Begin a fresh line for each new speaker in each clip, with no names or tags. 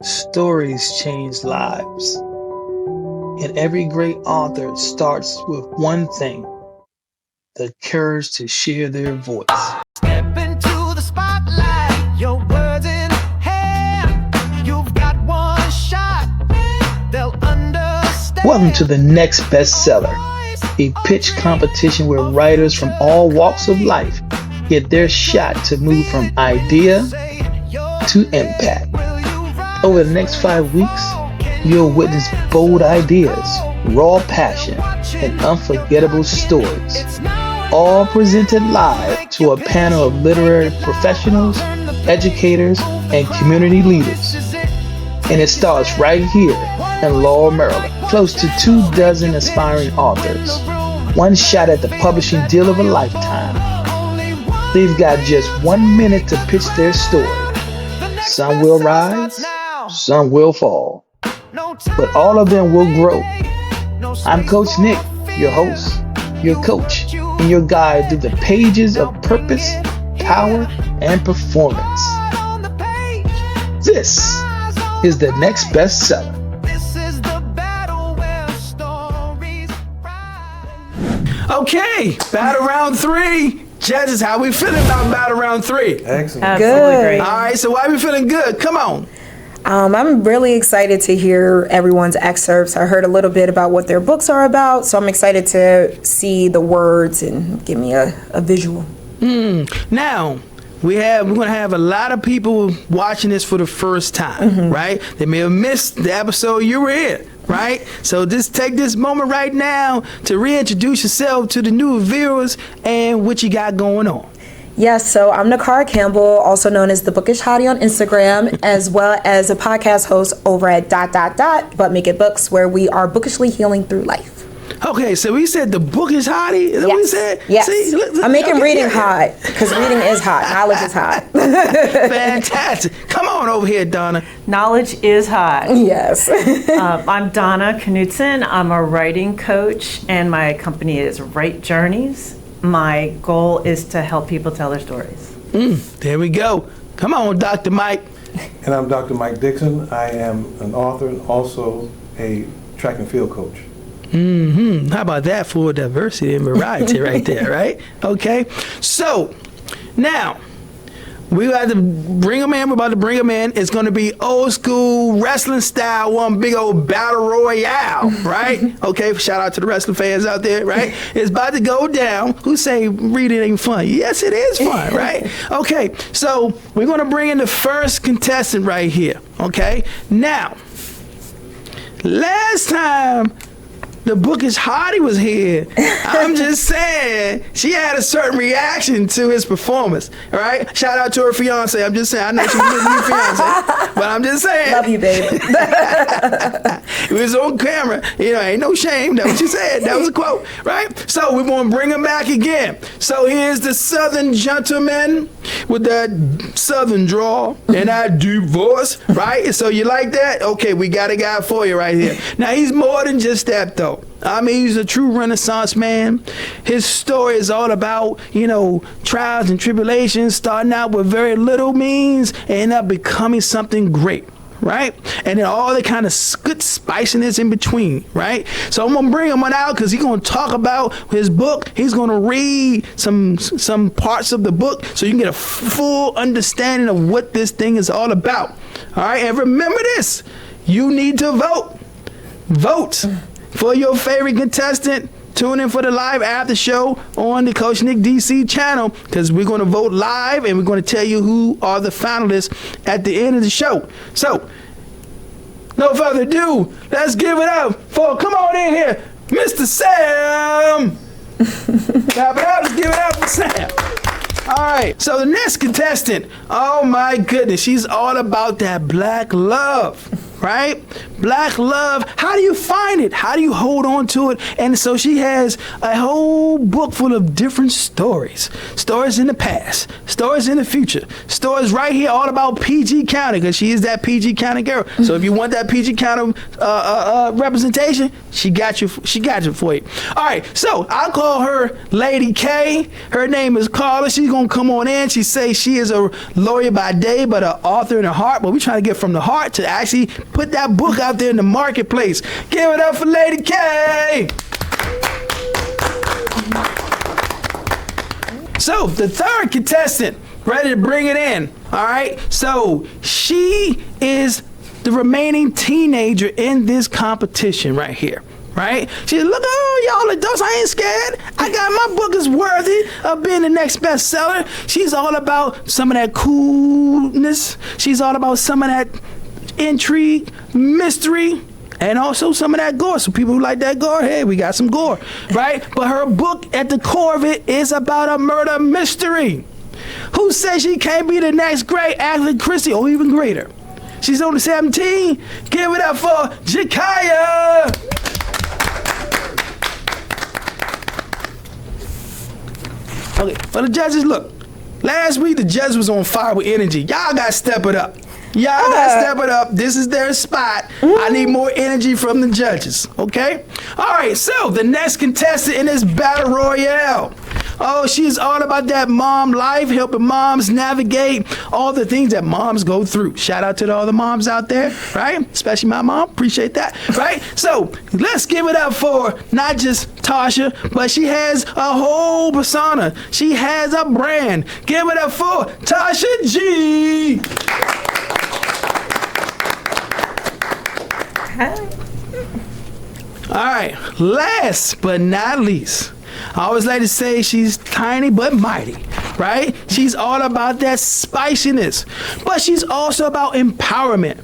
Stories change lives. And every great author starts with one thing: the courage to share their voice.
Step into the spotlight, your words in hand. You've got one shot, they'll understand.
Welcome to the Next Bestseller, a pitch competition where writers from all walks of life get their shot to move from idea to impact. Over the next 5 weeks, you'll witness bold ideas, raw passion, and unforgettable stories, all presented live to a panel of literary professionals, educators, and community leaders. And it starts right here in Laurel, Maryland. Close to 24 aspiring authors. One shot at the publishing deal of a lifetime. They've got just 1 minute to pitch their story. Some will rise, some will fall, but all of them will grow. I'm Coach Nick, your host, your coach, and your guide through the pages of purpose, power, and performance. This is the Next Bestseller.
Okay, battle round 3. Judges, how we feeling about battle round 3?
Excellent.
Absolutely great.
All right, so why we feeling good? Come on.
I'm really excited to hear everyone's excerpts. I heard a little bit about what their books are about, so I'm excited to see the words and give me a visual.
Now, we're going to have a lot of people watching this for the first time, right? They may have missed the episode you were in, right? So just take this moment right now to reintroduce yourself to the new viewers and what you got going on.
Yes, so I'm Nakara Campbell, also known as the Bookish Hottie on Instagram, as well as a podcast host over at But Make It Books, where we are bookishly healing through life.
Okay, so we said the book is hottie. Is that what we said?
Yes.
See,
I'm making reading
yeah.
hot, because reading is hot. Knowledge is hot.
Fantastic. Come on over here, Donna.
Knowledge is hot.
Yes.
I'm Donna Knudsen. I'm a writing coach, and my company is Write Journeys. My goal is to help people tell their stories.
There we go. Come on, Dr. Mike.
And I'm Dr. Mike Dixon. I am an author and also a track and field coach.
How about that for diversity and variety right there, right? Okay. So, now, we got to bring them in. We're about to bring them in. It's going to be old school wrestling style, one big old battle royale, right? Okay, shout out to the wrestling fans out there, right? It's about to go down. Who say reading ain't fun? Yes, it is fun, right? Okay, so we're going to bring in the first contestant right here, okay? Now, last time the bookish hottie was here, I'm just saying, she had a certain reaction to his performance, all right? Shout out to her fiance. I'm just saying, I know she's with your fiance, but I'm just saying.
Love you, babe.
It was on camera. You know, ain't no shame. That's what you said. That was a quote, right? So we're going to bring him back again. So here's the Southern gentleman with that Southern drawl and that deep voice, right? So you like that? Okay, we got a guy for you right here. Now, he's more than just that, though. I mean, he's a true Renaissance man. His story is all about, trials and tribulations, starting out with very little means and end up becoming something great, right? And then all the kind of good spiciness in between, right? So I'm gonna bring him on out because he's gonna talk about his book. He's gonna read some parts of the book so you can get a full understanding of what this thing is all about. All right, and remember this: you need to vote. Vote for your favorite contestant. Tune in for the live after show on the Coach Nick DC channel because we're going to vote live and we're going to tell you who are the finalists at the end of the show. So, no further ado, let's give it up for, come on in here, Mr. Sam. Clap it up, let's give it up for Sam. All right, so the next contestant, oh my goodness, she's all about that black love. right? Black love. How do you find it? How do you hold on to it? And so she has a whole book full of different stories. Stories in the past, stories in the future, stories right here all about PG County, because she is that PG County girl. So if you want that PG County representation, she got you for you. All right, so I'll call her Lady K. Her name is Carla. She's gonna come on in. She says she is a lawyer by day, but an author in her heart. But we're trying to get from the heart to actually put that book out there in the marketplace. Give it up for Lady K. So the third contestant, ready to bring it in. All right, so she is the remaining teenager in this competition right here. Right? She said, look, y'all adults, I ain't scared. I got my book is worthy of being the next bestseller. She's all about some of that coolness. She's all about some of that intrigue, mystery, and also some of that gore. So people who like that gore, hey, we got some gore, right? But her book at the core of it is about a murder mystery. Who says she can't be the next great Agatha Christie or even greater? She's only 17. Give it up for Jakaya. Okay, well, the judges, look. Last week, the judges was on fire with energy. Y'all got to step it up. Y'all got to step it up. This is their spot. I need more energy from the judges, okay? All right, so the next contestant in this battle royale. Oh, she's all about that mom life, helping moms navigate all the things that moms go through. Shout out to all the moms out there, right? Especially my mom. Appreciate that, right? So let's give it up for not just Tasha, but she has a whole persona. She has a brand. Give it up for Tasha G. All right, last but not least, I always like to say she's tiny but mighty, right? She's all about that spiciness, but she's also about empowerment.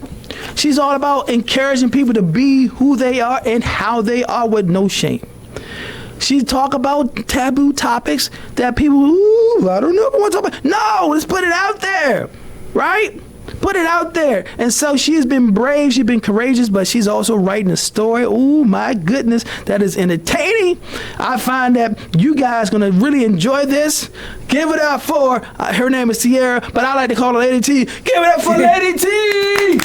She's all about encouraging people to be who they are and how they are with no shame. She talk about taboo topics that people, I don't know if I want to talk about. No, let's put it out there, right? Put it out there. And so she's been brave, she's been courageous, but she's also writing a story. Oh my goodness, that is entertaining. I find that you guys gonna really enjoy this. Give it up for, her name is Sierra, but I like to call her Lady T. Give it up for Lady T.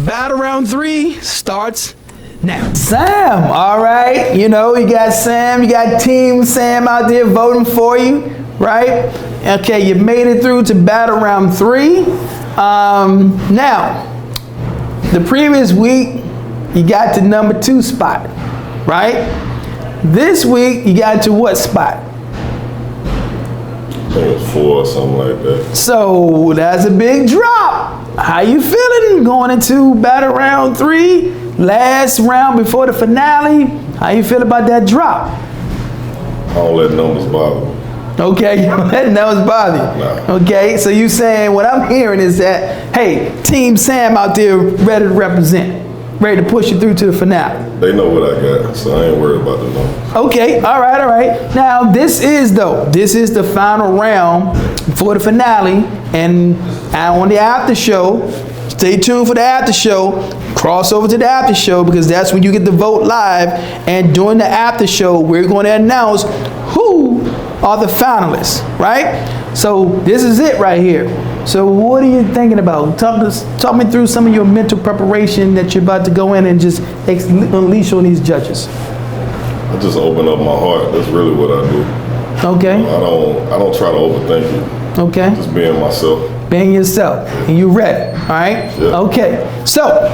Battle round 3 starts now. Sam, all right. You know, you got Sam, you got Team Sam out there voting for you, right? Okay, you made it through to battle round 3. Now, the previous week, you got to number 2 spot, right? This week, you got to what spot?
I think it was 4 or something like that.
So, that's a big drop. How you feeling going into battle round 3? Last round before the finale. How you feel about that drop?
I don't let numbers bother me.
Okay, you don't let numbers bother you.
Nah.
Okay, so you saying what I'm hearing is that, hey, Team Sam out there ready to represent, ready to push you through to the finale.
They know what I got, so I ain't worried about the numbers.
Okay, all right. Now, this is the final round for the finale, and on the after show, stay tuned for the after show. Cross over to the after show because that's when you get to vote live. And during the after show, we're going to announce who are the finalists, right? So this is it right here. So what are you thinking about? Talk me through some of your mental preparation that you're about to go in and just unleash on these judges.
I just open up my heart. That's really what I do.
Okay.
I don't try to overthink it.
Okay.
Just being myself.
Being yourself, and you ready, all right?
Yeah.
Okay, so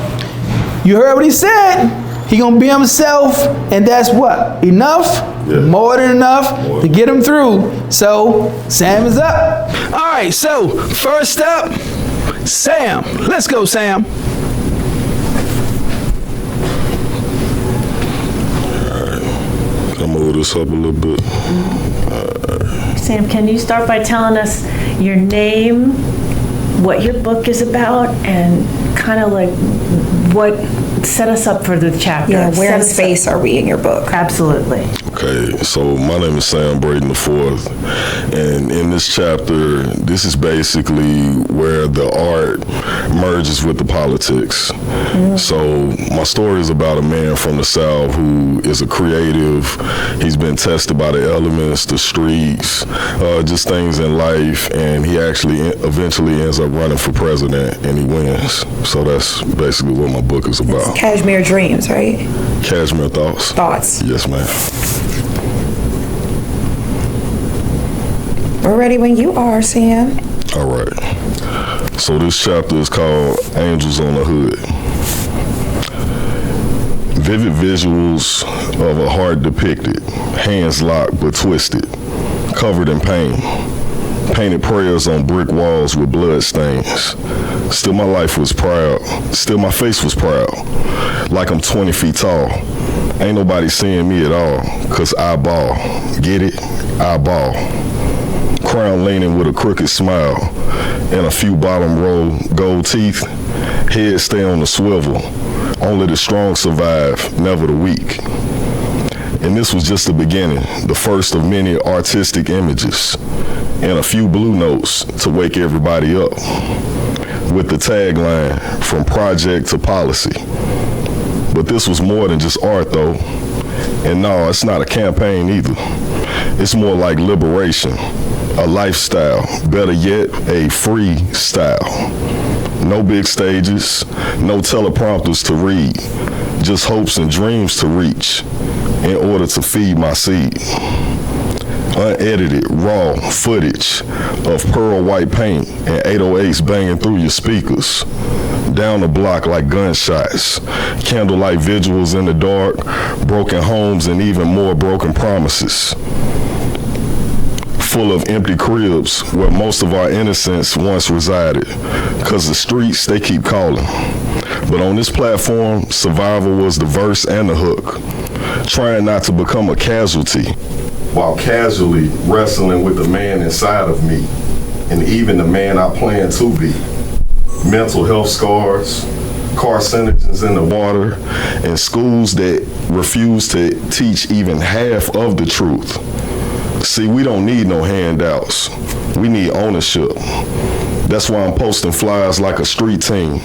you heard what he said. He gonna be himself, and that's what? Enough?
Yeah.
More than enough to get him through. So Sam is up. All right, so first up, Sam. Let's go, Sam.
I'll move this up a little bit.
Sam, can you start by telling us your name, what your book is about, and kind of like what set us up for the chapter?
Yeah, where in space are we in your book?
Absolutely.
Okay. Okay, so my name is Sam Braden IV, and in this chapter, this is basically where the art merges with the politics. So my story is about a man from the South who is a creative. He's been tested by the elements, the streets, just things in life, and he actually eventually ends up running for president, and he wins. So that's basically what my book is about.
Cashmere Dreams, right?
Cashmere Thoughts.
Thoughts.
Yes, ma'am.
We're ready when you are, Sam.
All right. So this chapter is called Angels on the Hood. Vivid visuals of a heart depicted, hands locked but twisted, covered in pain. Painted prayers on brick walls with blood stains. Still my life was proud. Still my face was proud. Like I'm 20 feet tall. Ain't nobody seeing me at all, 'cause I ball. Get it? I ball. Crown leaning with a crooked smile and a few bottom row gold teeth. Head stay on the swivel. Only the strong survive, never the weak. And this was just the beginning, the first of many artistic images, and a few blue notes to wake everybody up. With the tagline, from project to policy. But this was more than just art though. And no, it's not a campaign either. It's more like liberation, a lifestyle, better yet, a free style. No big stages, no teleprompters to read, just hopes and dreams to reach in order to feed my seed. Unedited, raw footage of pearl white paint and 808s banging through your speakers. Down the block like gunshots, candlelight vigils in the dark, broken homes and even more broken promises. Full of empty cribs where most of our innocence once resided, 'cause the streets, they keep calling. But on this platform, survival was the verse and the hook, trying not to become a casualty, while casually wrestling with the man inside of me, and even the man I plan to be. Mental health scars, carcinogens in the water, and schools that refuse to teach even half of the truth. See, we don't need no handouts. We need ownership. That's why I'm posting flyers like a street team,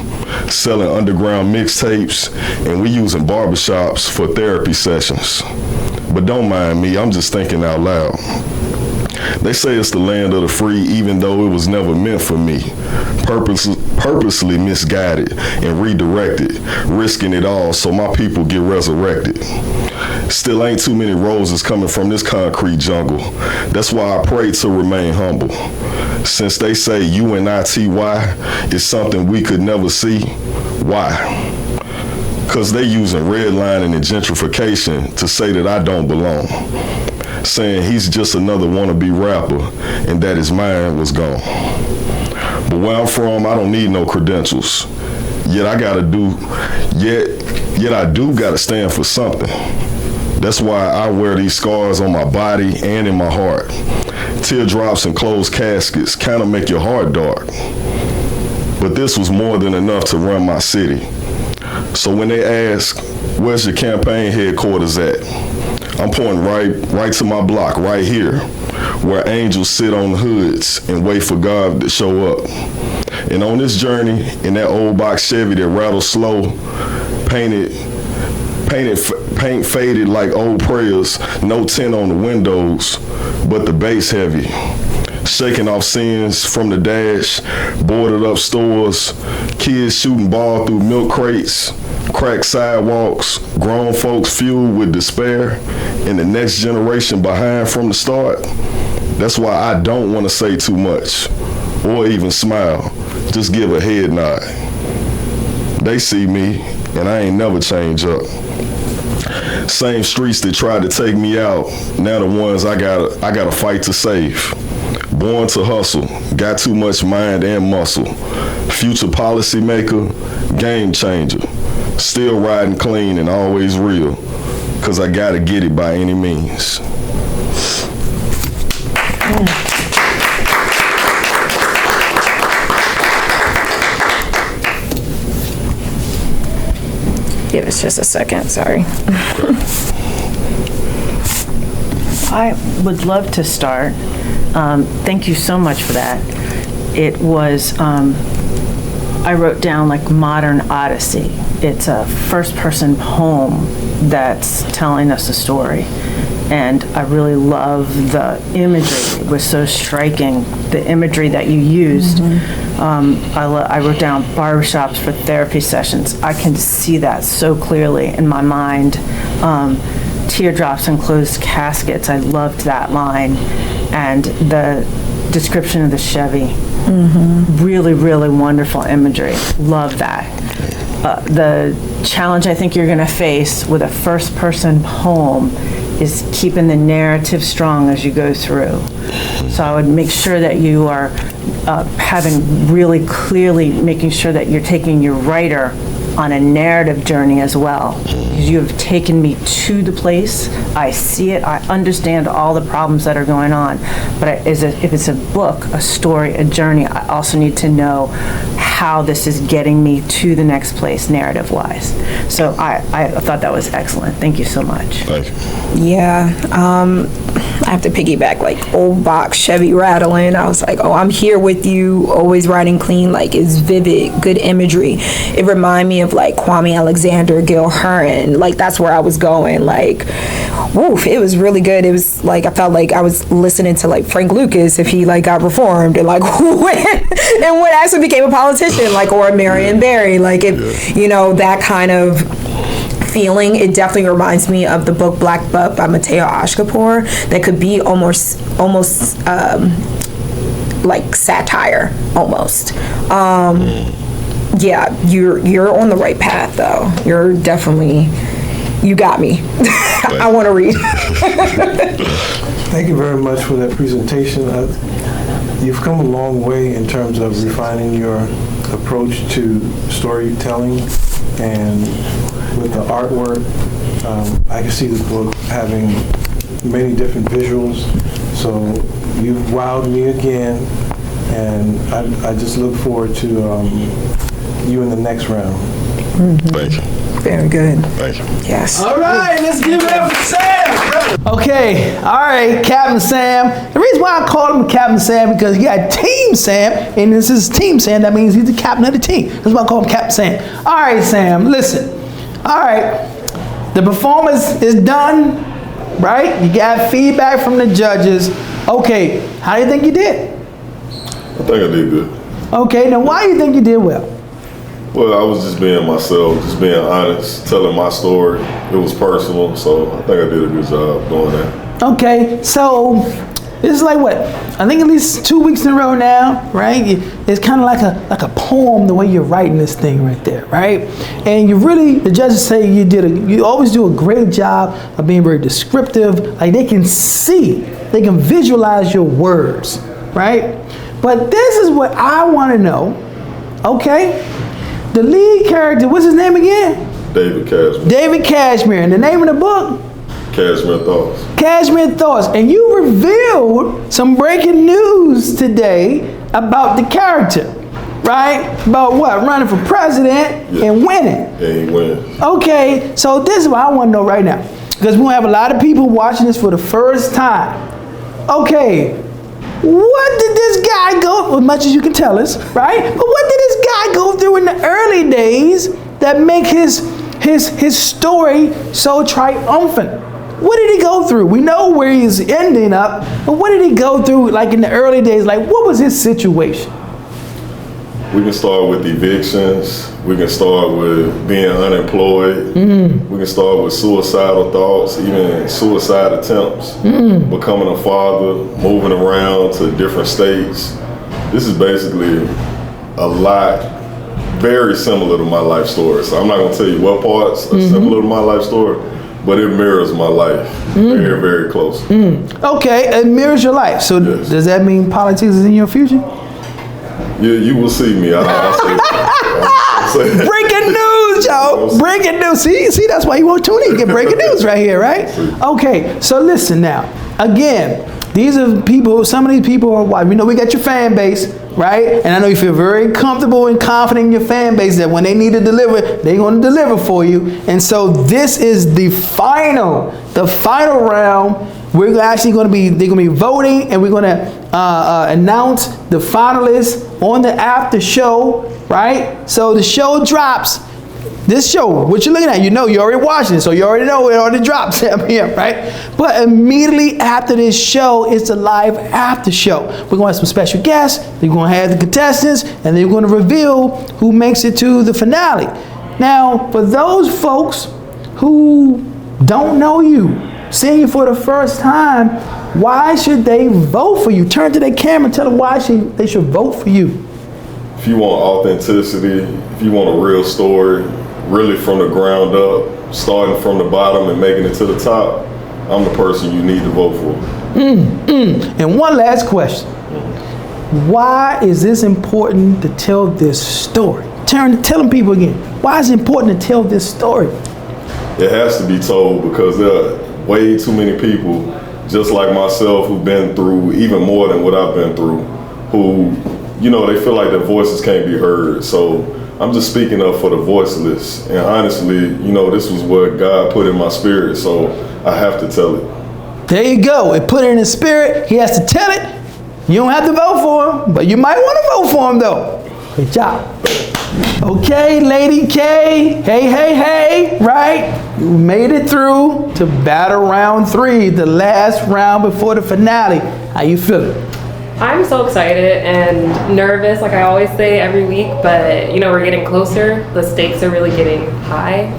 selling underground mixtapes, and we using barbershops for therapy sessions. But don't mind me, I'm just thinking out loud. They say it's the land of the free, even though it was never meant for me. Purposely misguided and redirected, risking it all so my people get resurrected. Still ain't too many roses coming from this concrete jungle. That's why I pray to remain humble. Since they say UNITY is something we could never see, why? 'Cause they using redlining and gentrification to say that I don't belong. Saying he's just another wannabe rapper and that his mind was gone. But where I'm from, I don't need no credentials. Yet I do gotta stand for something. That's why I wear these scars on my body and in my heart. Teardrops and closed caskets kind of make your heart dark. But this was more than enough to run my city. So when they ask, where's your campaign headquarters at? I'm pointing right to my block, right here, where angels sit on hoods and wait for God to show up. And on this journey, in that old box Chevy that rattles slow, paint faded like old prayers, no tint on the windows, but the bass heavy. Shaking off scenes from the dash, boarded up stores, kids shooting ball through milk crates, cracked sidewalks, grown folks fueled with despair, and the next generation behind from the start. That's why I don't want to say too much, or even smile, just give a head nod. They see me, and I ain't never change up. Same streets that tried to take me out, now the ones I gotta fight to save. Born to hustle, got too much mind and muscle. Future policymaker, game changer. Still riding clean and always real, 'cause I gotta get it by any means.
Give us just a second, sorry.
I would love to start. Thank you so much for that. It was, I wrote down like Modern Odyssey. It's a first-person poem that's telling us a story. And I really love the imagery. It was so striking, the imagery that you used. I wrote down barbershops for therapy sessions. I can see that so clearly in my mind. Teardrops and closed caskets, I loved that line. And the description of the Chevy, really, really wonderful imagery. Love that. The challenge I think you're gonna face with a first-person poem is keeping the narrative strong as you go through. So I would make sure that you are having really clearly making sure that you're taking your writer on a narrative journey as well. You have taken me to the place. I see it. I understand all the problems that are going on. But if it's a book, a story, a journey, I also need to know how this is getting me to the next place narrative-wise. So I thought that was excellent. Thank you so much.
Thank you.
Yeah, I have to piggyback, like old box Chevy rattling. I was like, oh, I'm here with you, always riding clean, like it's vivid, good imagery. It reminded me of like Kwame Alexander, Gil Hearn, like that's where I was going, like, woof, it was really good. It was like, I felt like I was listening to like Frank Lucas if he like got reformed and like when actually became a politician, like, or Marion Barry, like if, you know, that kind of feeling. It definitely reminds me of the book Black Buck by Mateo Ashkapour that could be almost like satire almost. Yeah, you're on the right path though. You're definitely, you got me. I want to read.
Thank you very much for that presentation. You've come a long way in terms of refining your approach to storytelling, and with the artwork, I can see the book having many different visuals. So you've wowed me again, and I just look forward to you in the next round.
Thank you.
Very good.
Thank you.
Yes.
All right, let's give it up for Sam. Okay, all right, Captain Sam. The reason why I call him Captain Sam because he got Team Sam, and this is Team Sam. That means he's the captain of the team. That's why I call him Captain Sam. All right, Sam, listen. All right, the performance is done, right? You got feedback from the judges. Okay, how do you think you did?
I think I did good.
Okay, now why do you think you did well?
Well, I was just being myself, just being honest, telling my story. It was personal, so I think I did a good job doing that.
Okay, so this is like what? I think at least 2 weeks in a row now, right? It's kind of like a poem the way you're writing this thing right there, right? And you really, the judges say you always do a great job of being very descriptive. Like they can see, they can visualize your words, right? But this is what I want to know, okay? The lead character, what's his name again?
David Cashmere.
David Cashmere. And the name of the book?
Cashmere Thoughts.
Cashmere Thoughts. And you revealed some breaking news today about the character, right? About what? Running for president and winning.
Yeah, he wins.
Okay, so this is what I want to know right now. Because we have a lot of people watching this for the first time. Okay, what did this guy go, as much as you can tell us, right? But what did this guy go through in the early days that make his story so triumphant? What did he go through? We know where he's ending up, but what did he go through like in the early days? Like what was his situation?
We can start with evictions. We can start with being unemployed. We can start with suicidal thoughts, even suicide attempts. Becoming a father, moving around to different states. This is basically a lot, very similar to my life story. So I'm not gonna tell you what parts are similar to my life story, but it mirrors my life very, very close.
Okay, it mirrors your life. So
Yes.
does that mean politics is in your future?
You will see me. I'll say
Breaking news, Joe. Breaking news. See, that's why you want to tune in. Get breaking news right here, right? Okay, so listen now. Again, these are people, some of these people are watching. We know we got your fan base, right? And I know you feel very comfortable and confident in your fan base that when they need to deliver, they're going to deliver for you. And so this is the final round. We're actually going to be, they're going to be voting, and we're going to announce the finalists on the after show, right? So the show drops. This show, what you're looking at, you know, you already watching it, so you already know it already drops here, right? But immediately after this show, it's a live after show. We're going to have some special guests, we're going to have the contestants, and they're going to reveal who makes it to the finale. Now, for those folks who don't know you, seeing you for the first time, why should they vote for you? Turn to their camera and tell them why they should vote for you.
If you want authenticity, if you want a real story, really from the ground up, starting from the bottom and making it to the top, I'm the person you need to vote for.
And one last question. Why is this important to tell this story? Tell them people again. Why is it important to tell this story?
It has to be told because there are way too many people, just like myself, who've been through even more than what I've been through, who, you know, they feel like their voices can't be heard. So I'm just speaking up for the voiceless. And honestly, you know, this was what God put in my spirit, so I have to tell it.
There you go. It put it in his spirit. He has to tell it. You don't have to vote for him, but you might want to vote for him, though. Good job. Okay, Lady K. Hey, right? You made it through to battle round 3, the last round before the finale. How you feeling?
I'm so excited and nervous, like I always say every week, but you know, we're getting closer. The stakes are really getting high.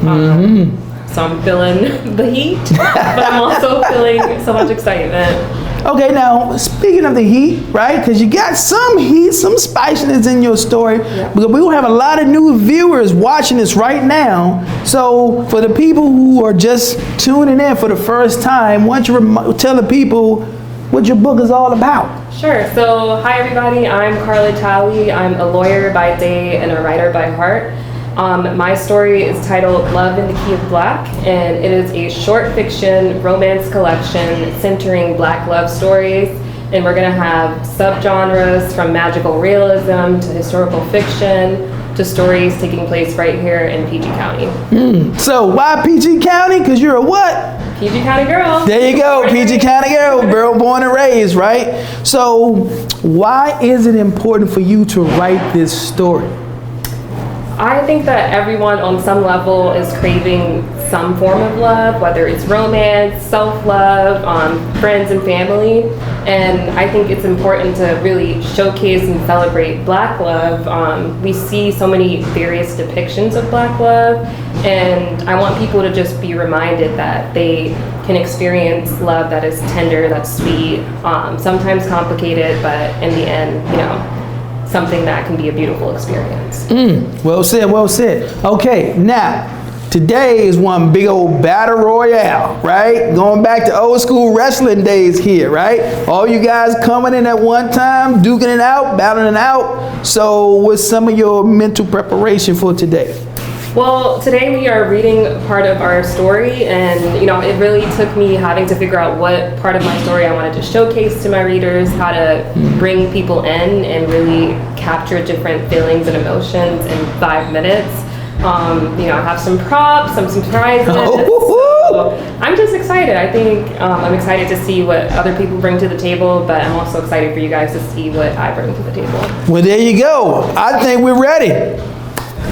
So I'm feeling the heat, but I'm also feeling so much excitement.
Okay, now, speaking of the heat, right? Because you got some heat, some spiciness in your story. Yeah. Because we will have a lot of new viewers watching this right now. So for the people who are just tuning in for the first time, why don't you tell the people what your book is all about?
Sure. So, hi everybody. I'm Carla Talley. I'm a lawyer by day and a writer by heart. My story is titled Love in the Key of Black, and it is a short fiction romance collection centering Black love stories. And we're going to have subgenres from magical realism to historical fiction to stories taking place right here in PG County.
So why PG County? Because you're a what?
PG County girl.
There you go, PG County girl born and raised, right? So why is it important for you to write this story?
I think that everyone on some level is craving some form of love, whether it's romance, self-love, friends and family. And I think it's important to really showcase and celebrate Black love. We see so many various depictions of Black love, and I want people to just be reminded that they can experience love that is tender, that's sweet, sometimes complicated, but in the end, you know, something that can be a beautiful experience.
Well said, well said. Okay, now, today is one big old battle royale, right? Going back to old school wrestling days here, right? All you guys coming in at one time, duking it out, battling it out. So what's some of your mental preparation for today?
Well, today we are reading part of our story, and you know, it really took me having to figure out what part of my story I wanted to showcase to my readers, how to bring people in and really capture different feelings and emotions in 5 minutes. You know, I have some props, some surprises. So I'm just excited. I think I'm excited to see what other people bring to the table, but I'm also excited for you guys to see what I bring to the table.
Well, there you go. I think we're ready.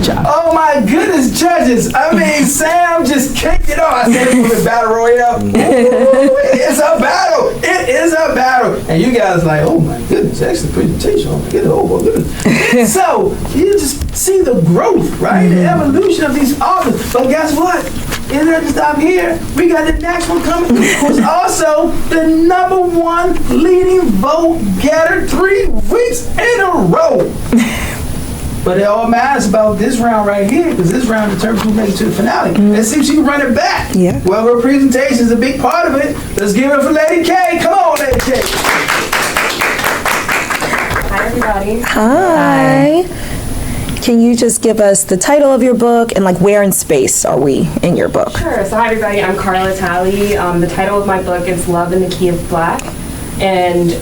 Oh my goodness, judges. I mean, Sam just kicked it off. I said it was a battle royale. It's a battle. It is a battle. And you guys like, oh my goodness, excellent presentation. Oh my goodness. So, you just see the growth, right? The evolution of these authors. But guess what? It doesn't stop here. We got the next one coming, who's also the #1 leading vote getter 3 weeks in a row. But it all matters about this round right here, because this round determines who makes it to the finale. Let's see if she can run it back.
Yeah.
Well, her presentation is a big part of it. Let's give it up for Lady K. Come on, Lady K.
Hi, everybody.
Hi. Can you just give us the title of your book and like where in space are we in your book?
Sure. So hi, everybody. I'm Carla Talley. The title of my book is Love in the Key of Black. And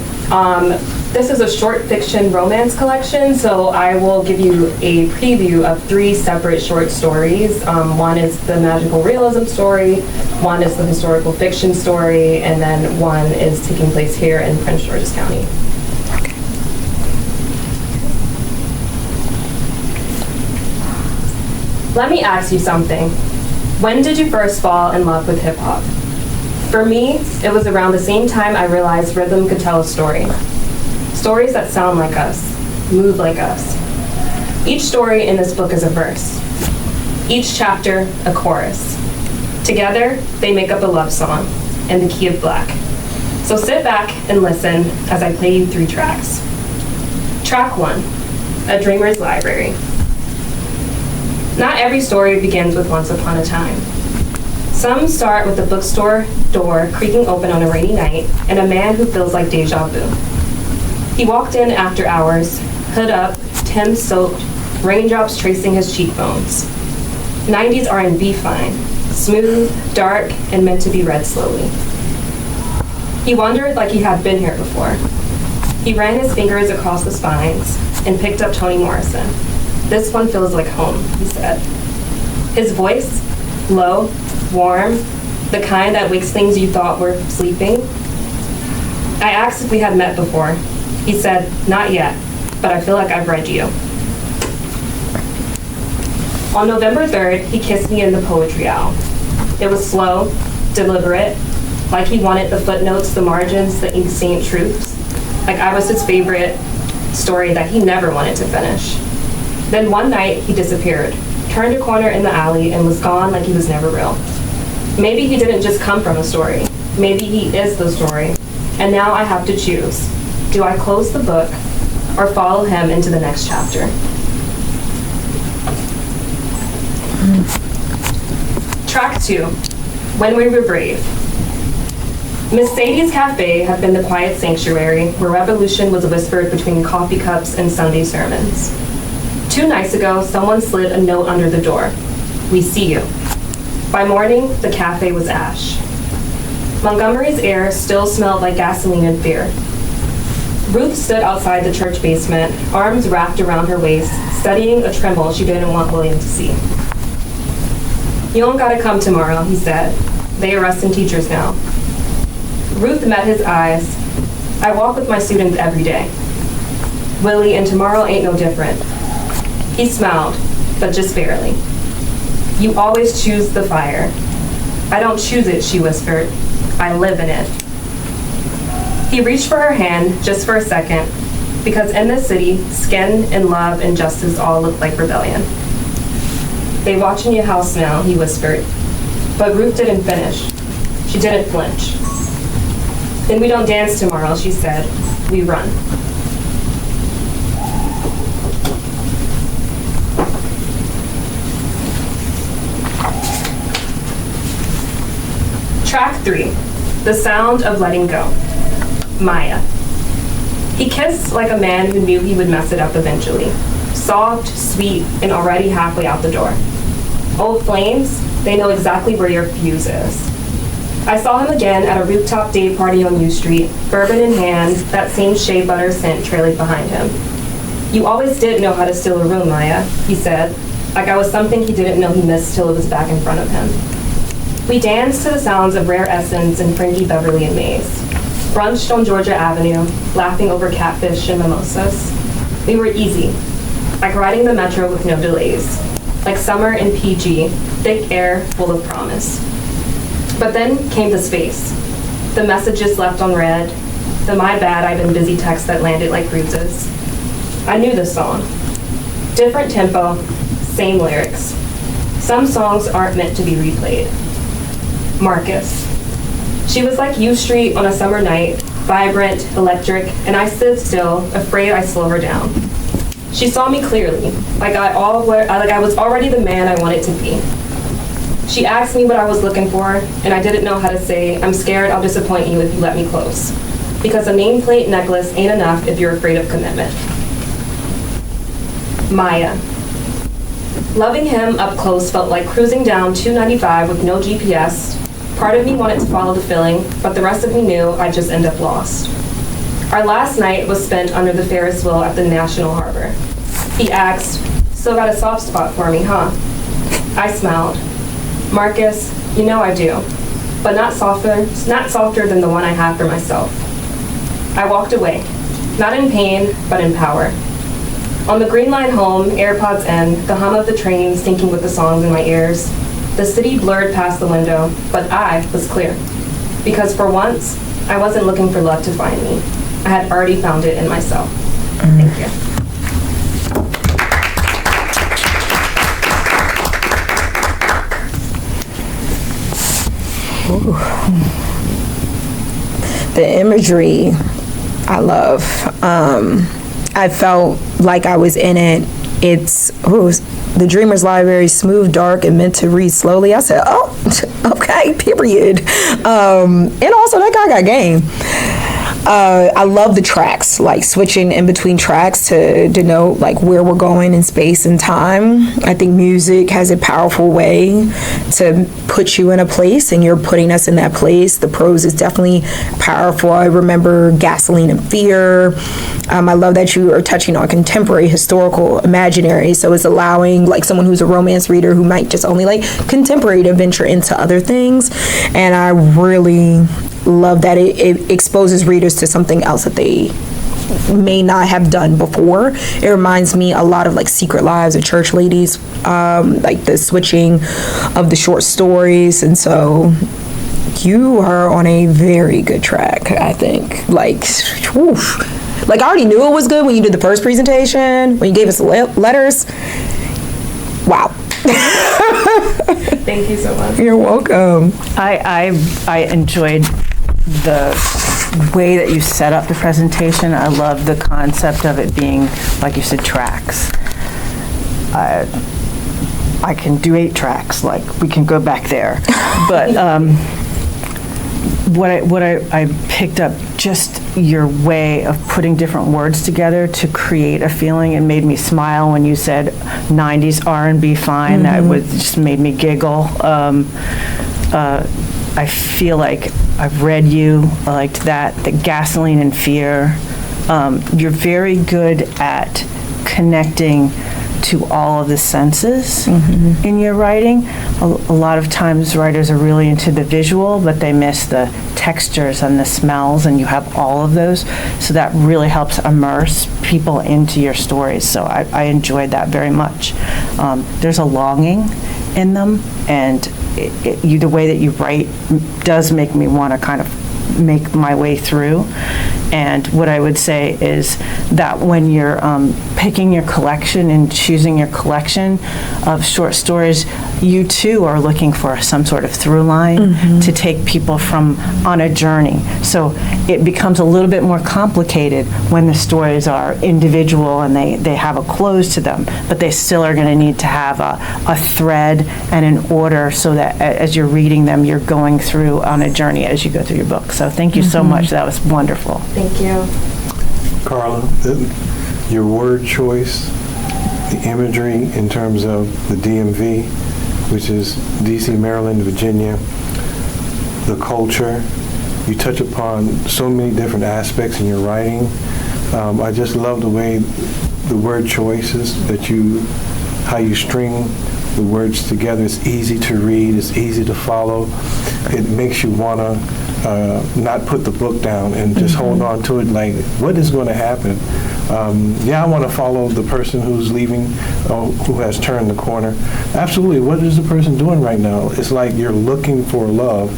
This is a short fiction romance collection, so I will give you a preview of 3 separate short stories. One is the magical realism story, one is the historical fiction story, and then one is taking place here in Prince George's County. Let me ask you something. When did you first fall in love with hip hop? For me, it was around the same time I realized rhythm could tell a story. Stories that sound like us, move like us. Each story in this book is a verse. Each chapter, a chorus. Together, they make up a love song in the key of black. So sit back and listen as I play you 3 tracks. Track 1, A Dreamer's Library. Not every story begins with once upon a time. Some start with the bookstore door creaking open on a rainy night and a man who feels like deja vu. He walked in after hours, hood up, Tim soaked, raindrops tracing his cheekbones. 90s R&B fine, smooth, dark, and meant to be read slowly. He wondered like he had been here before. He ran his fingers across the spines and picked up Toni Morrison. This one feels like home, he said. His voice, low, warm, the kind that wakes things you thought were sleeping. I asked if we had met before. He said, not yet, but I feel like I've read you. On November 3rd, he kissed me in the poetry owl. It was slow, deliberate, like he wanted the footnotes, the margins, the insane truths, like I was his favorite story that he never wanted to finish. Then one night, he disappeared, turned a corner in the alley, and was gone like he was never real. Maybe he didn't just come from a story. Maybe he is the story. And now I have to choose. Do I close the book or follow him into the next chapter? Track 2, When We Were Brave. Miss Sadie's Cafe had been the quiet sanctuary where revolution was whispered between coffee cups and Sunday sermons. 2 nights ago, someone slid a note under the door. We see you. By morning, the cafe was ash. Montgomery's air still smelled like gasoline and fear. Ruth stood outside the church basement, arms wrapped around her waist, studying a tremble she didn't want William to see. You don't gotta come tomorrow, he said. They arresting teachers now. Ruth met his eyes. I walk with my students every day. Willie, and tomorrow ain't no different. He smiled, but just barely. You always choose the fire. I don't choose it, she whispered. I live in it. He reached for her hand just for a second, because in this city, skin and love and justice all look like rebellion. They watching your house now, he whispered. But Ruth didn't finish. She didn't flinch. Then we don't dance tomorrow, she said. We run. Track 3, The Sound of Letting Go. Maya. He kissed like a man who knew he would mess it up eventually. Soft, sweet, and already halfway out the door. Old flames, they know exactly where your fuse is. I saw him again at a rooftop day party on U Street, bourbon in hand, that same shea butter scent trailing behind him. You always did know how to steal a room, Maya, he said, like I was something he didn't know he missed till it was back in front of him. We danced to the sounds of Rare Essence and Frankie Beverly and Mays. Brunched on Georgia Avenue, laughing over catfish and mimosas. We were easy, like riding the metro with no delays. Like summer in PG, thick air full of promise. But then came the space. The messages left on read, the my bad I've been busy texts that landed like bruises. I knew this song. Different tempo, same lyrics. Some songs aren't meant to be replayed. Marcus. She was like U Street on a summer night, vibrant, electric, and I stood still, afraid I'd slow her down. She saw me clearly, like I was already the man I wanted to be. She asked me what I was looking for, and I didn't know how to say, I'm scared I'll disappoint you if you let me close. Because a nameplate necklace ain't enough if you're afraid of commitment. Maya. Loving him up close felt like cruising down 295 with no GPS. Part of me wanted to follow the feeling, but the rest of me knew I'd just end up lost. Our last night was spent under the Ferris wheel at the National Harbor. He asked, "Still got a soft spot for me, huh?" I smiled. "Marcus, you know I do, but not softer than the one I have for myself." I walked away, not in pain, but in power. On the Green Line home, AirPods in, the hum of the train syncing with the songs in my ears, the city blurred past the window, but I was clear. Because for once, I wasn't looking for love to find me. I had already found it in myself. Thank you.
Ooh. The imagery, I love. I felt like I was in it. It's the Dreamer's Library, smooth, dark, and meant to read slowly. I said, oh, okay, period. And also that guy got game. I love the tracks, like switching in between tracks to denote like where we're going in space and time. I think music has a powerful way to put you in a place, and you're putting us in that place. The prose is definitely powerful. I remember Gasoline and Fear. I love that you are touching on contemporary, historical, imaginary. So it's allowing like someone who's a romance reader who might just only like contemporary to venture into other things. And I really love that it exposes readers to something else that they may not have done before. It reminds me a lot of like Secret Lives of Church Ladies, like the switching of the short stories. And so you are on a very good track, I think. Like, oof. Like I already knew it was good when you did the first presentation, when you gave us the letters. Wow.
Thank you so much.
You're welcome.
I enjoyed the way that you set up the presentation. I love the concept of it being, like you said, tracks. I can do 8 tracks, like we can go back there. But what I picked up, just your way of putting different words together to create a feeling. It made me smile when you said 90s R&B fine. That just made me giggle. I feel like I've read you. I liked that. The Gasoline and Fear. You're very good at connecting to all of the senses in your writing. A lot of times writers are really into the visual, but they miss the textures and the smells, and you have all of those. So that really helps immerse people into your stories. So I enjoyed that very much. There's a longing in them, and the way that you write does make me want to kind of make my way through. And what I would say is that when you're picking your collection and choosing your collection of short stories, you too are looking for some sort of through line to take people on a journey. So it becomes a little bit more complicated when the stories are individual and they have a close to them, but they still are going to need to have a thread and an order so that as you're reading them, you're going through on a journey as you go through your book. So thank you so much. That was wonderful.
Thank you.
Carla, your word choice, the imagery in terms of the DMV, which is DC, Maryland, Virginia, the culture, you touch upon so many different aspects in your writing. I just love the way the word choices how you string the words together. It's easy to read, it's easy to follow. It makes you want to not put the book down and just hold on to it, like, what is going to happen? I want to follow the person who's leaving, who has turned the corner. Absolutely, what is the person doing right now? It's like you're looking for love,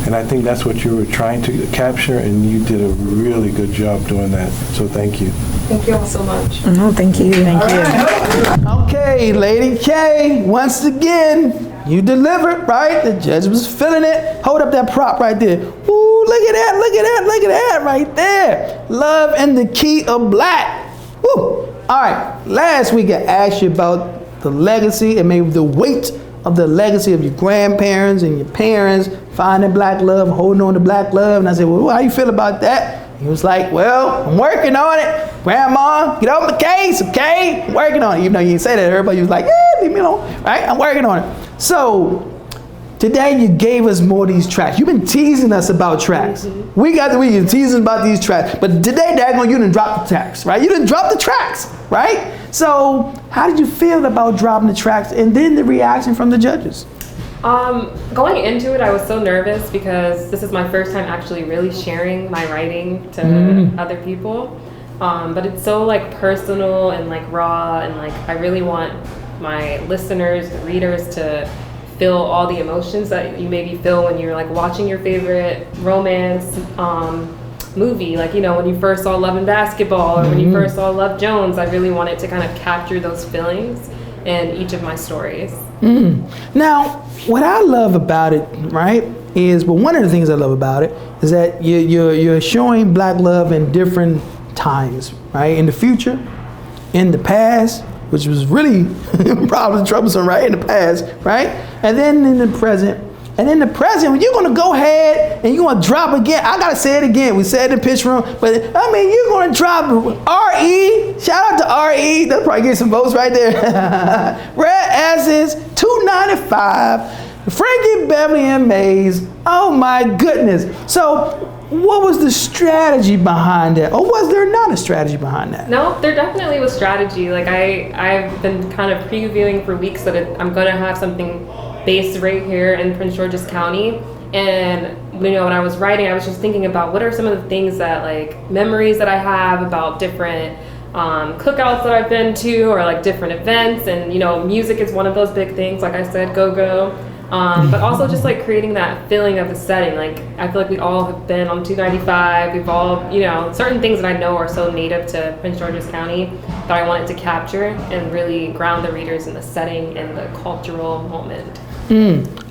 and I think that's what you were trying to capture, and you did a really good job doing that, so thank you.
Thank you all so much.
No, thank you. Thank you.
Okay, Lady K, once again, you delivered, right? The judge was feeling it. Hold up that prop right there. Ooh, look at that, look at that, look at that right there. Love in the Key of Black. Woo. All right, last week I asked you about the legacy and maybe the weight of the legacy of your grandparents and your parents, finding black love, holding on to black love. And I said, well, how you feel about that? He was like, well, I'm working on it. Grandma, get off the case, okay? I'm working on it. Even though you didn't say that, everybody was like, leave me alone, right? I'm working on it. So today you gave us more of these tracks. You've been teasing us about tracks. We got the weekend teasing about these tracks. But today, daggone, you didn't drop the tracks, right? You didn't drop the tracks, right? So how did you feel about dropping the tracks and then the reaction from the judges?
Going into it, I was so nervous because this is my first time actually really sharing my writing to other people. But it's so like personal and like raw, and like I really want my listeners, the readers, to feel all the emotions that you maybe feel when you're like watching your favorite romance movie. Like, you know, when you first saw Love and Basketball, or when you first saw Love Jones. I really wanted to kind of capture those feelings in each of my stories.
Now, what I love about it, right, is, well, one of the things I love about it is that you're showing Black love in different times, right? In the future, in the past, which was really probably troublesome, right? In the past, right? And then in the present. And in the present, when you're gonna go ahead and you're gonna drop again, I gotta say it again. We said it in the pitch room, but I mean, you're gonna drop R.E. Shout out to R.E. They'll probably get some votes right there. Red Essence, $2.95. Frankie Beverly and Mays. Oh my goodness. So, what was the strategy behind that? Or was there not a strategy behind that?
No, there definitely was strategy. Like I've been kind of previewing for weeks that I'm gonna have something based right here in Prince George's County. And you know, when I was writing, I was just thinking about what are some of the things that, like, memories that I have about different cookouts that I've been to, or like different events. And you know, music is one of those big things, like I said, go. But also just like creating that feeling of the setting. Like I feel like we all have been on 295. We've all, you know, certain things that I know are so native to Prince George's County that I wanted to capture and really ground the readers in the setting and the cultural moment.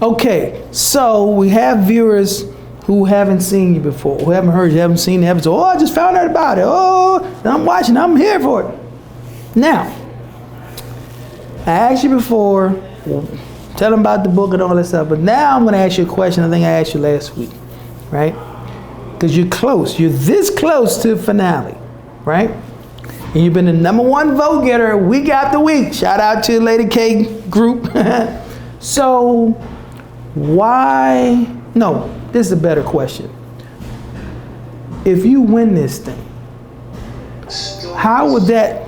Okay, so we have viewers who haven't seen you before, who haven't heard you, haven't seen the episode. Oh, I just found out about it. Oh, I'm watching, I'm here for it. Now, I asked you before, tell them about the book and all that stuff, but now I'm going to ask you a question I think I asked you last week, right? Because you're close, you're this close to the finale, right? And you've been the #1 vote getter week after week. Shout out to Lady K group. So, why, no, this is a better question. If you win this thing, how would that,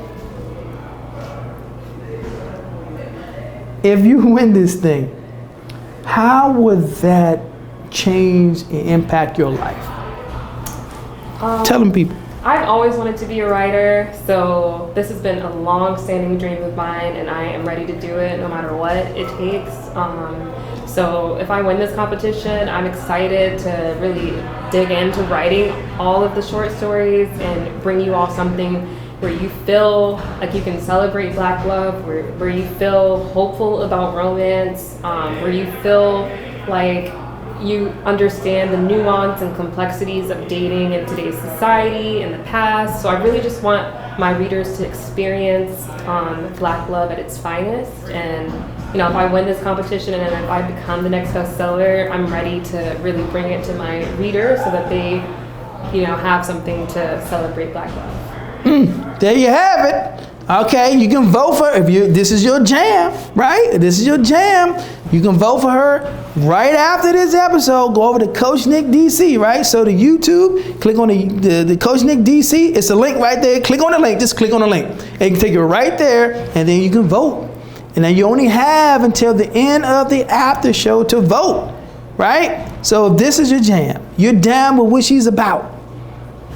if you win this thing, how would that change and impact your life? Tell them, people.
I've always wanted to be a writer, so this has been a long-standing dream of mine, and I am ready to do it no matter what it takes. So if I win this competition, I'm excited to really dig into writing all of the short stories and bring you all something where you feel like you can celebrate Black love, where you feel hopeful about romance, where you feel like you understand the nuance and complexities of dating in today's society, in the past. So I really just want my readers to experience Black love at its finest. And you know, if I win this competition and if I become the next bestseller, I'm ready to really bring it to my readers so that they, you know, have something to celebrate Black love.
There you have it. Okay, you can vote for, if you, this is your jam, right? This is your jam. You can vote for her right after this episode. Go over to Coach Nick DC, right? So to YouTube, click on the Coach Nick DC. It's a link right there. Click on the link. Just click on the link. It can take you right there, and then you can vote. And then you only have until the end of the after show to vote, right? So if this is your jam, you're down with what she's about,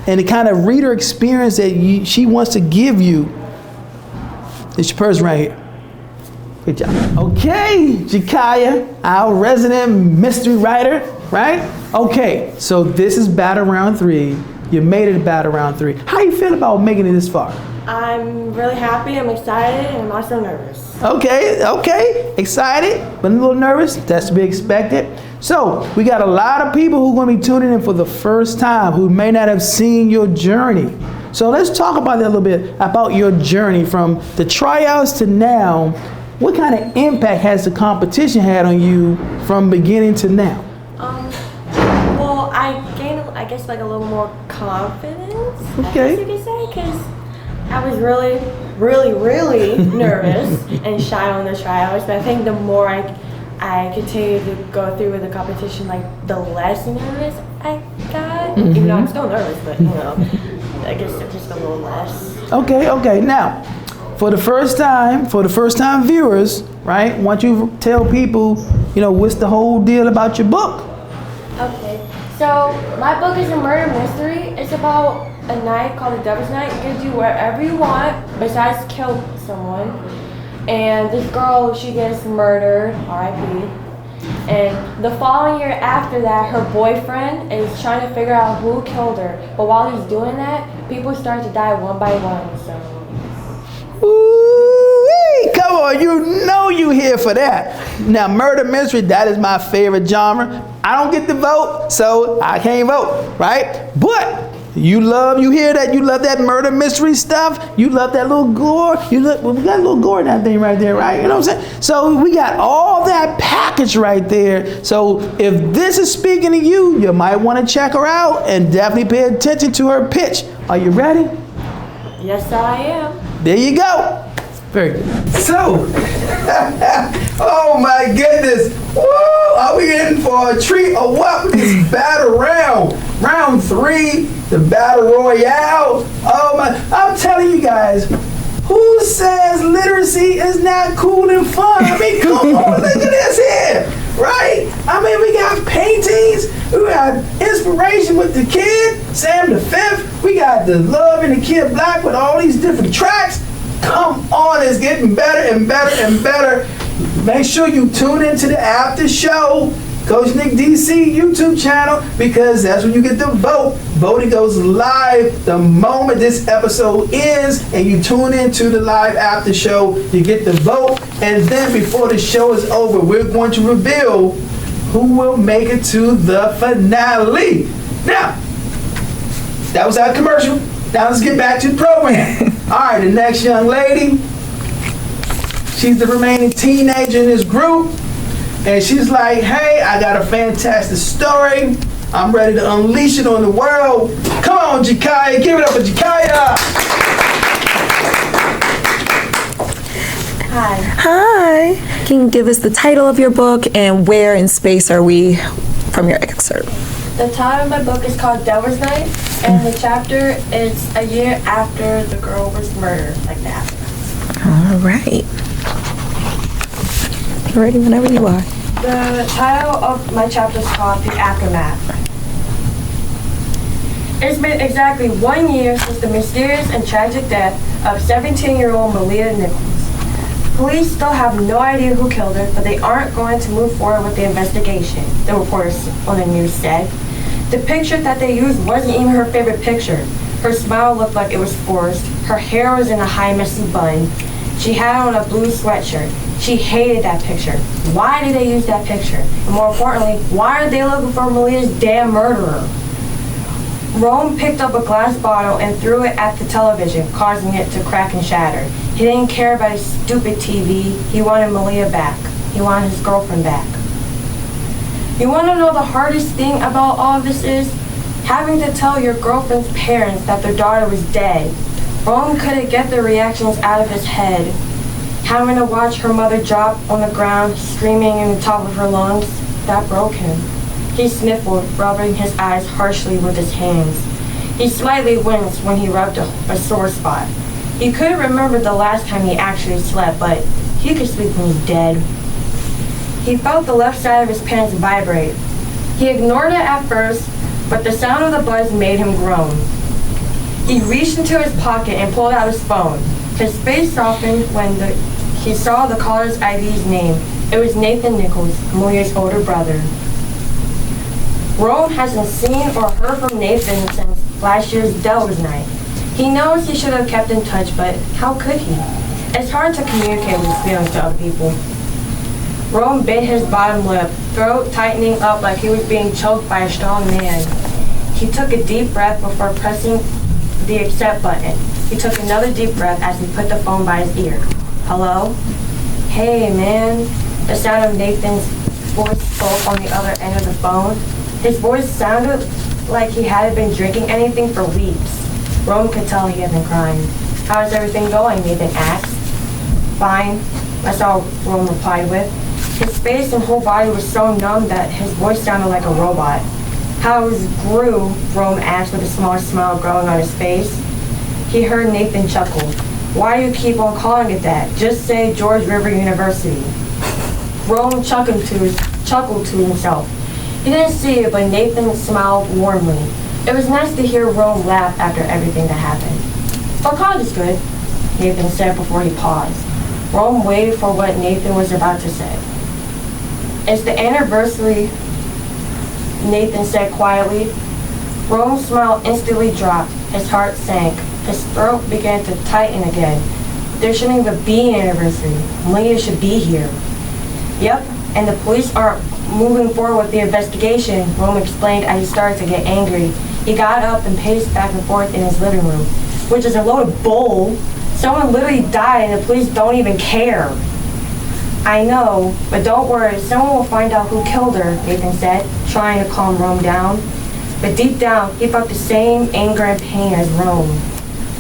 and the kind of reader experience that she wants to give you, it's your person right here. Good job. Okay, Jakaya, our resident mystery writer, right? Okay, so this is battle round 3. You made it to battle round 3. How you feel about making it this far?
I'm really happy, I'm excited, and I'm also nervous.
Okay, excited, but a little nervous. That's to be expected. So, we got a lot of people who are going to be tuning in for the first time who may not have seen your journey. So let's talk about that a little bit, about your journey from the tryouts to now. What kind of impact has the competition had on you from beginning to now?
Well, I gained, I guess, like a little more confidence,
Okay.
I guess you could say, because I was really nervous and shy on the tryouts. But I think the more I I continued to go through with the competition, like the less nervous I got. Even though I'm still nervous, but you know, I guess just a little less.
Okay. Now, for the first time viewers, right? Why don't you tell people, what's the whole deal about your book?
Okay, so my book is a murder mystery. It's about a night called the Devil's Night. It gives you wherever you want, besides kill someone. And this girl, she gets murdered, R.I.P. And the following year after that, her boyfriend is trying to figure out who killed her. But while he's doing that, people start to die one by one, so.
Ooh-wee, come on, you here for that. Now, murder mystery, that is my favorite genre. I don't get to vote, so I can't vote, right? But you love that murder mystery stuff. You love that little gore. We got a little gore in that thing right there, right? You know what I'm saying? So we got all that package right there. So if this is speaking to you, you might want to check her out and definitely pay attention to her pitch. Are you ready?
Yes, I am.
There you go. Very good. So, oh my goodness. Woo! Are we in for a treat or what with this battle round? Round 3, the battle royale. Oh my, I'm telling you guys, who says literacy is not cool and fun? I mean, come on, look at this here, right? I mean, we got paintings, we got inspiration with the kid, Sam the Fifth, we got the Love in the Kid Black with all these different tracks. Come on, it's getting better and better and better. Make sure you tune into the after show, Coach Nick DC YouTube channel, because that's when you get to vote. Voting goes live the moment this episode ends, and you tune into the live after show. You get to vote, and then before the show is over, we're going to reveal who will make it to the finale. Now, that was our commercial. Now let's get back to the program. All right, the next young lady, she's the remaining teenager in this group, and she's like, hey, I got a fantastic story. I'm ready to unleash it on the world. Come on, Jakaya, give it up for Jakaya.
Hi.
Hi. Can you give us the title of your book and where in space are we from your excerpt?
The title of my book is called Devil's Night, and the chapter is a year after the girl was murdered, like that.
All right. Ready whenever you are.
The title of my chapter is called The Aftermath. It's been exactly 1 year since the mysterious and tragic death of 17-year-old Malia Nichols. Police still have no idea who killed her, but they aren't going to move forward with the investigation, the reporters on the news said. The picture that they used wasn't even her favorite picture. Her smile looked like it was forced. Her hair was in a high, messy bun. She had on a blue sweatshirt. She hated that picture. Why did they use that picture? And more importantly, why are they looking for Malia's damn murderer? Rome picked up a glass bottle and threw it at the television, causing it to crack and shatter. He didn't care about his stupid TV. He wanted Malia back. He wanted his girlfriend back. You want to know the hardest thing about all this is? Having to tell your girlfriend's parents that their daughter was dead. Rome couldn't get the reactions out of his head. Having to watch her mother drop on the ground, screaming in the top of her lungs, that broke him. He sniffled, rubbing his eyes harshly with his hands. He slightly winced when he rubbed a sore spot. He couldn't remember the last time he actually slept, but he could sleep when he's dead. He felt the left side of his pants vibrate. He ignored it at first, but the sound of the buzz made him groan. He reached into his pocket and pulled out his phone. His face softened when he saw the caller's ID's name. It was Nathan Nichols, Malia's older brother. Rome hasn't seen or heard from Nathan since last year's Devil's Night. He knows he should have kept in touch, but how could he? It's hard to communicate with his feelings to other people. Rome bit his bottom lip, throat tightening up like he was being choked by a strong man. He took a deep breath before pressing the accept button. He took another deep breath as he put the phone by his ear. Hello? Hey, man. The sound of Nathan's voice spoke on the other end of the phone. His voice sounded like he hadn't been drinking anything for weeks. Rome could tell he had been crying. How is everything going? Nathan asked. Fine, that's all Rome replied with. His face and whole body was so numb that his voice sounded like a robot. How his grew, Rome asked with a small smile growing on his face. He heard Nathan chuckle. Why do you keep on calling it that? Just say George River University. Rome chuckled to himself. He didn't see it, but Nathan smiled warmly. It was nice to hear Rome laugh after everything that happened. But college is good, Nathan said before he paused. Rome waited for what Nathan was about to say. It's the anniversary, Nathan said quietly. Rome's smile instantly dropped. His heart sank. His throat began to tighten again. There shouldn't even be an anniversary. Malia should be here. Yep, and the police aren't moving forward with the investigation, Rome explained as he started to get angry. He got up and paced back and forth in his living room, which is a loaded bull. Someone literally died and the police don't even care. I know, but don't worry, someone will find out who killed her, Nathan said, trying to calm Rome down. But deep down, he felt the same anger and pain as Rome.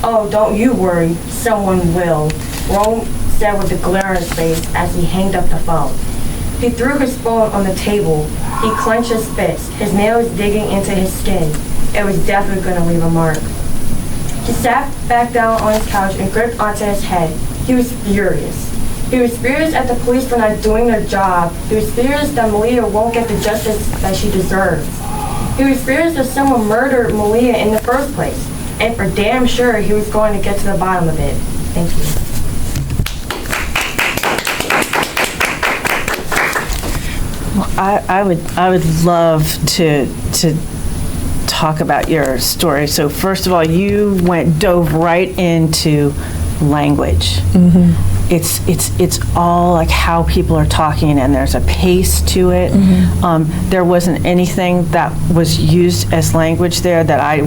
Oh, don't you worry, someone will, Rome said with a glare on his face as he hanged up the phone. He threw his phone on the table. He clenched his fist, his nails digging into his skin. It was definitely going to leave a mark. He sat back down on his couch and gripped onto his head. He was furious. He was furious at the police for not doing their job. He was furious that Malia won't get the justice that she deserves. He was furious that someone murdered Malia in the first place. And for damn sure, he was going to get to the bottom of it. Thank you.
I would love to talk about your story. So first of all, you dove right into language. Mm-hmm. It's all like how people are talking, and there's a pace to it. Mm-hmm. There wasn't anything that was used as language there that I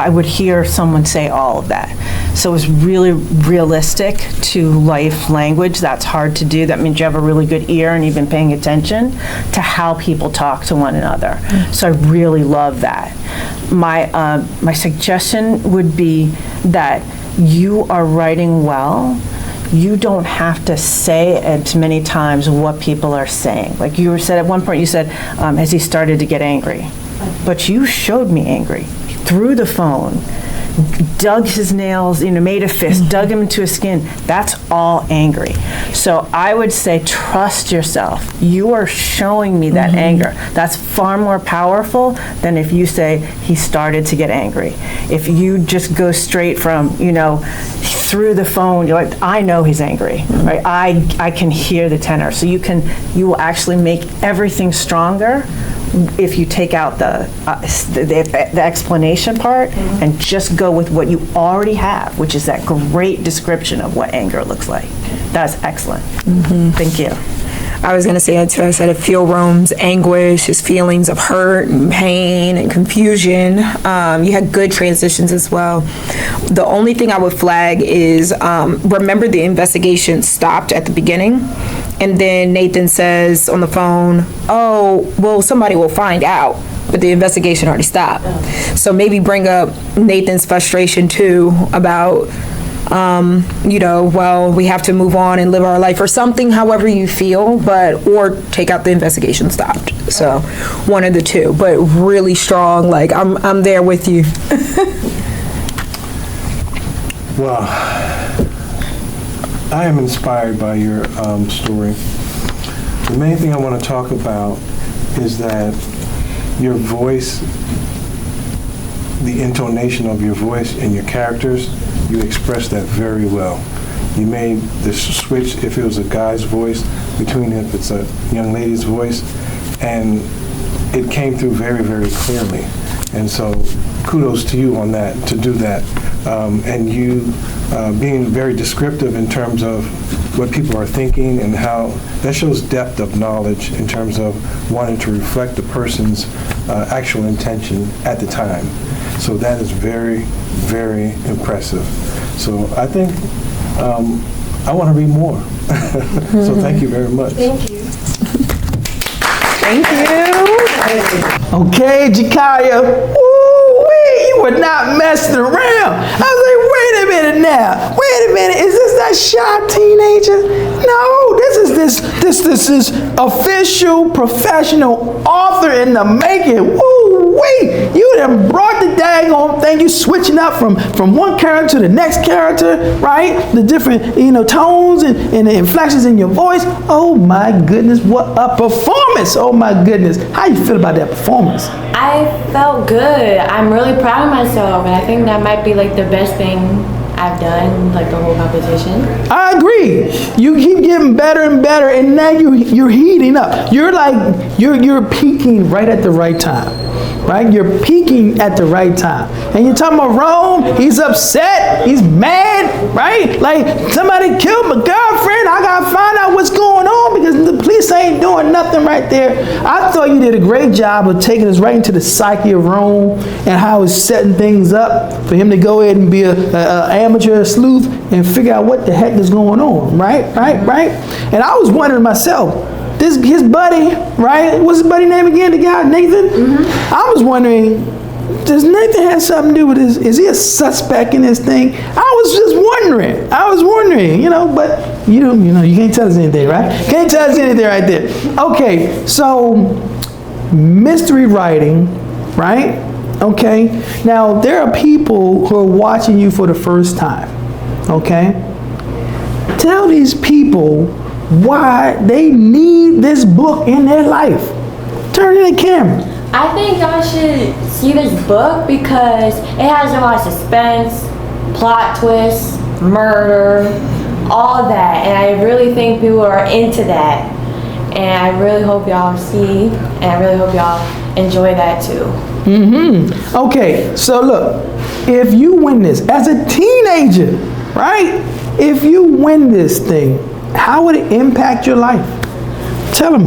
would hear someone say all of that. So it was really realistic to life language. That's hard to do. That means you have a really good ear and you've been paying attention to how people talk to one another. Mm-hmm. So I really love that. My suggestion would be that you are writing well. You don't have to say as many times what people are saying. Like you said at one point, you said, as he started to get angry. But you showed me angry through the phone, dug his nails, made a fist, dug him into his skin. That's all angry. So I would say trust yourself. You are showing me that anger. That's far more powerful than if you say he started to get angry. If you just go straight from, through the phone, you're like, I know he's angry, right? I can hear the tenor. So you will actually make everything stronger if you take out the explanation part and just go with what you already have, which is that great description of what anger looks like. That's excellent. Mm-hmm. Thank you.
I was going to say that too. I said I feel Rome's anguish, his feelings of hurt and pain and confusion. You had good transitions as well. The only thing I would flag is remember the investigation stopped at the beginning, and then Nathan says on the phone, oh, well, somebody will find out. But the investigation already stopped. So maybe bring up Nathan's frustration too about well, we have to move on and live our life or something, however you feel, or take out the investigation stopped. So one of the two, but really strong, like I'm there with you.
Well, I am inspired by your story. The main thing I want to talk about is that your voice, the intonation of your voice and your characters, you expressed that very well. You made the switch if it was a guy's voice between if it's a young lady's voice, and it came through very, very clearly. And so kudos to you on that, to do that. And you being very descriptive in terms of what people are thinking and how that shows depth of knowledge in terms of wanting to reflect the person's actual intention at the time. So that is very, very impressive. So I think I want to read more. So thank you very much.
Thank you.
Thank you.
Okay, Jakaya. Woo-wee, you were not messing around. I was like, wait a minute now. Wait a minute, is this that shy teenager? No, this is this official professional author in the making. Woo wee! You done brought the daggone thing. You switching up from one character to the next character, right? The different tones and the inflections in your voice. Oh my goodness, what a performance! Oh my goodness, how you feel about that performance?
I felt good. I'm really proud of myself, and I think that might be like the best thing I've done, like the whole competition.
I agree. You keep getting better and better, and now you're heating up. You're peaking right at the right time. Right? You're peaking at the right time. And you're talking about Rome, he's upset, he's mad, right? Like, somebody killed my girlfriend, I gotta find out what's going on because the police ain't doing nothing right there. I thought you did a great job of taking us right into the psyche of Rome and how it's setting things up for him to go ahead and be an amateur sleuth and figure out what the heck is going on, right? And I was wondering myself, his buddy, right? What's his buddy name again? The guy, Nathan? Mm-hmm. I was wondering, does Nathan have something to do with this? Is he a suspect in this thing? I was just wondering, but you can't tell us anything, right? Can't tell us anything right there. Okay, so mystery writing, right? Okay, now there are people who are watching you for the first time, okay? Tell these people why they need this book in their life. Turn to the camera.
I think y'all should see this book because it has a lot of suspense, plot twists, murder, all that. And I really think people are into that. And I really hope y'all see, and I really hope y'all enjoy that too.
Mm-hmm. Okay, so look, if you win this as a teenager, right? If you win this thing, how would it impact your life? Tell them.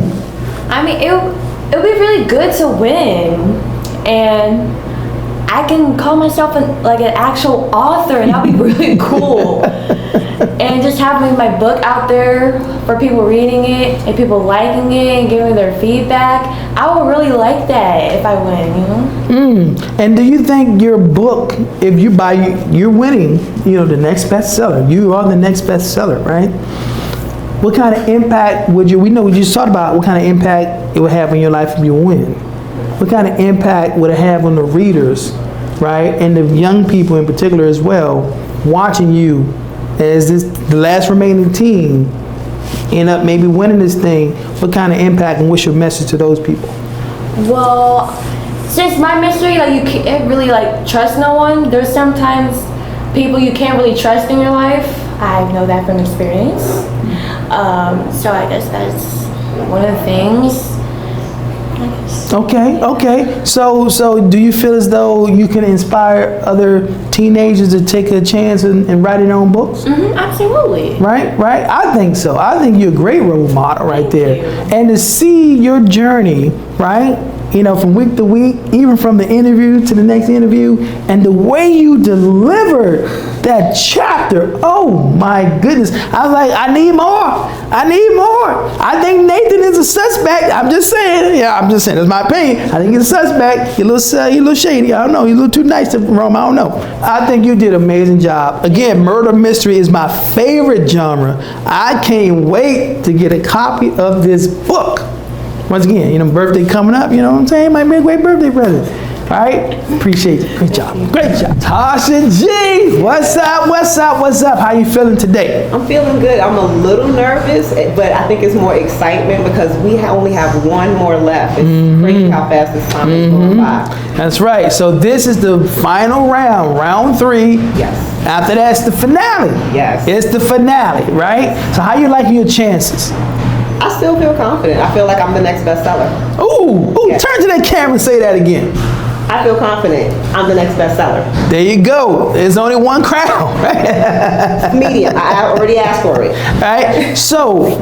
I mean, it would be really good to win, and I can call myself like an actual author, and that'd be really cool. And just having my book out there for people reading it and people liking it and giving their feedback, I would really like that if I win,
And do you think your book, if you're winning, the next bestseller, you are the next bestseller, right? What kind of impact we just talked about what kind of impact it would have on your life if you win. What kind of impact would it have on the readers, right? And the young people in particular as well, watching you as the last remaining team end up maybe winning this thing. What kind of impact and what's your message to those people?
Well, since my mystery, you can't really trust no one. There's sometimes people you can't really trust in your life. I know that from experience. So I guess that's one of the things.
Okay. So do you feel as though you can inspire other teenagers to take a chance and write their own books?
Mm-hmm, absolutely.
Right. I think so. I think you're a great role model right there. And to see your journey, right? From week to week, even from the interview to the next interview, and the way you delivered that chapter, oh my goodness. I was like, I need more. I think Nathan is a suspect. I'm just saying, that's my opinion. I think he's a suspect. You're a little shady. I don't know. You're a little too nice to Rome. I don't know. I think you did an amazing job. Again, murder mystery is my favorite genre. I can't wait to get a copy of this book. Once again, birthday coming up, you know what I'm saying? Might be a great birthday present. All right? Appreciate it. Great job. Tasha G, what's up? How you feeling today?
I'm feeling good. I'm a little nervous, but I think it's more excitement because we only have one more left. It's crazy how fast this time is going by.
That's right. So this is the final round, round 3.
Yes.
After that's the finale.
Yes.
It's the finale, right? So how you liking your chances?
I still feel confident. I feel like I'm the next bestseller.
Ooh, yes. Turn to that camera and say that again.
I feel confident. I'm the next bestseller.
There you go. There's only one crown, right?
Medium. I already asked for it.
Right? So,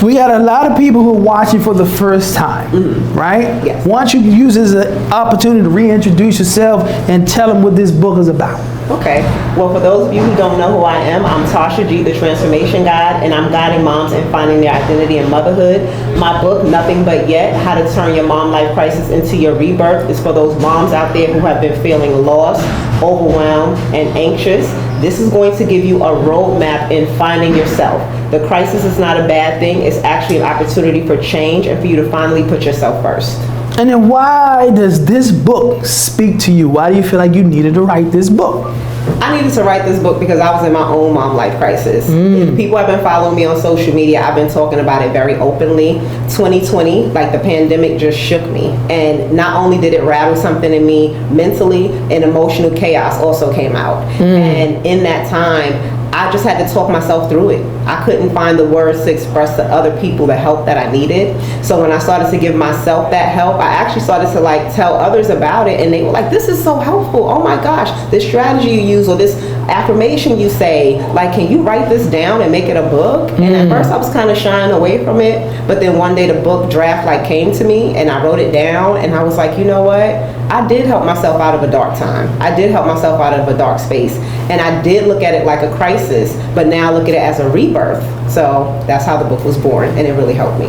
we got a lot of people who are watching for the first time, right?
Yes.
Why don't you use this as an opportunity to reintroduce yourself and tell them what this book is about?
Okay. Well, for those of you who don't know who I am, I'm Tasha G, the Transformation Guide, and I'm guiding moms in finding their identity in motherhood. My book, Nothing But Yet, How to Turn Your Mom Life Crisis into Your Rebirth, is for those moms out there who have been feeling lost, overwhelmed, and anxious. This is going to give you a roadmap in finding yourself. The crisis is not a bad thing. It's actually an opportunity for change and for you to finally put yourself first.
And then why does this book speak to you? Why do you feel like you needed to write this book?
I needed to write this book because I was in my own mom life crisis. If people have been following me on social media, I've been talking about it very openly. 2020, like the pandemic just shook me. And not only did it rattle something in me mentally, and emotional chaos also came out. And in that time, I just had to talk myself through it. I couldn't find the words to express to other people the help that I needed. So when I started to give myself that help, I actually started to like tell others about it, and they were like, this is so helpful. Oh my gosh, this strategy you use or this affirmation you say, like, can you write this down and make it a book? And at first I was kind of shying away from it, but then one day the book draft like came to me and I wrote it down, and I was like, you know what? I did help myself out of a dark time. I did help myself out of a dark space. And I did look at it like a crisis, but now look at it as a rebirth. So that's how the book was born, and it really helped me.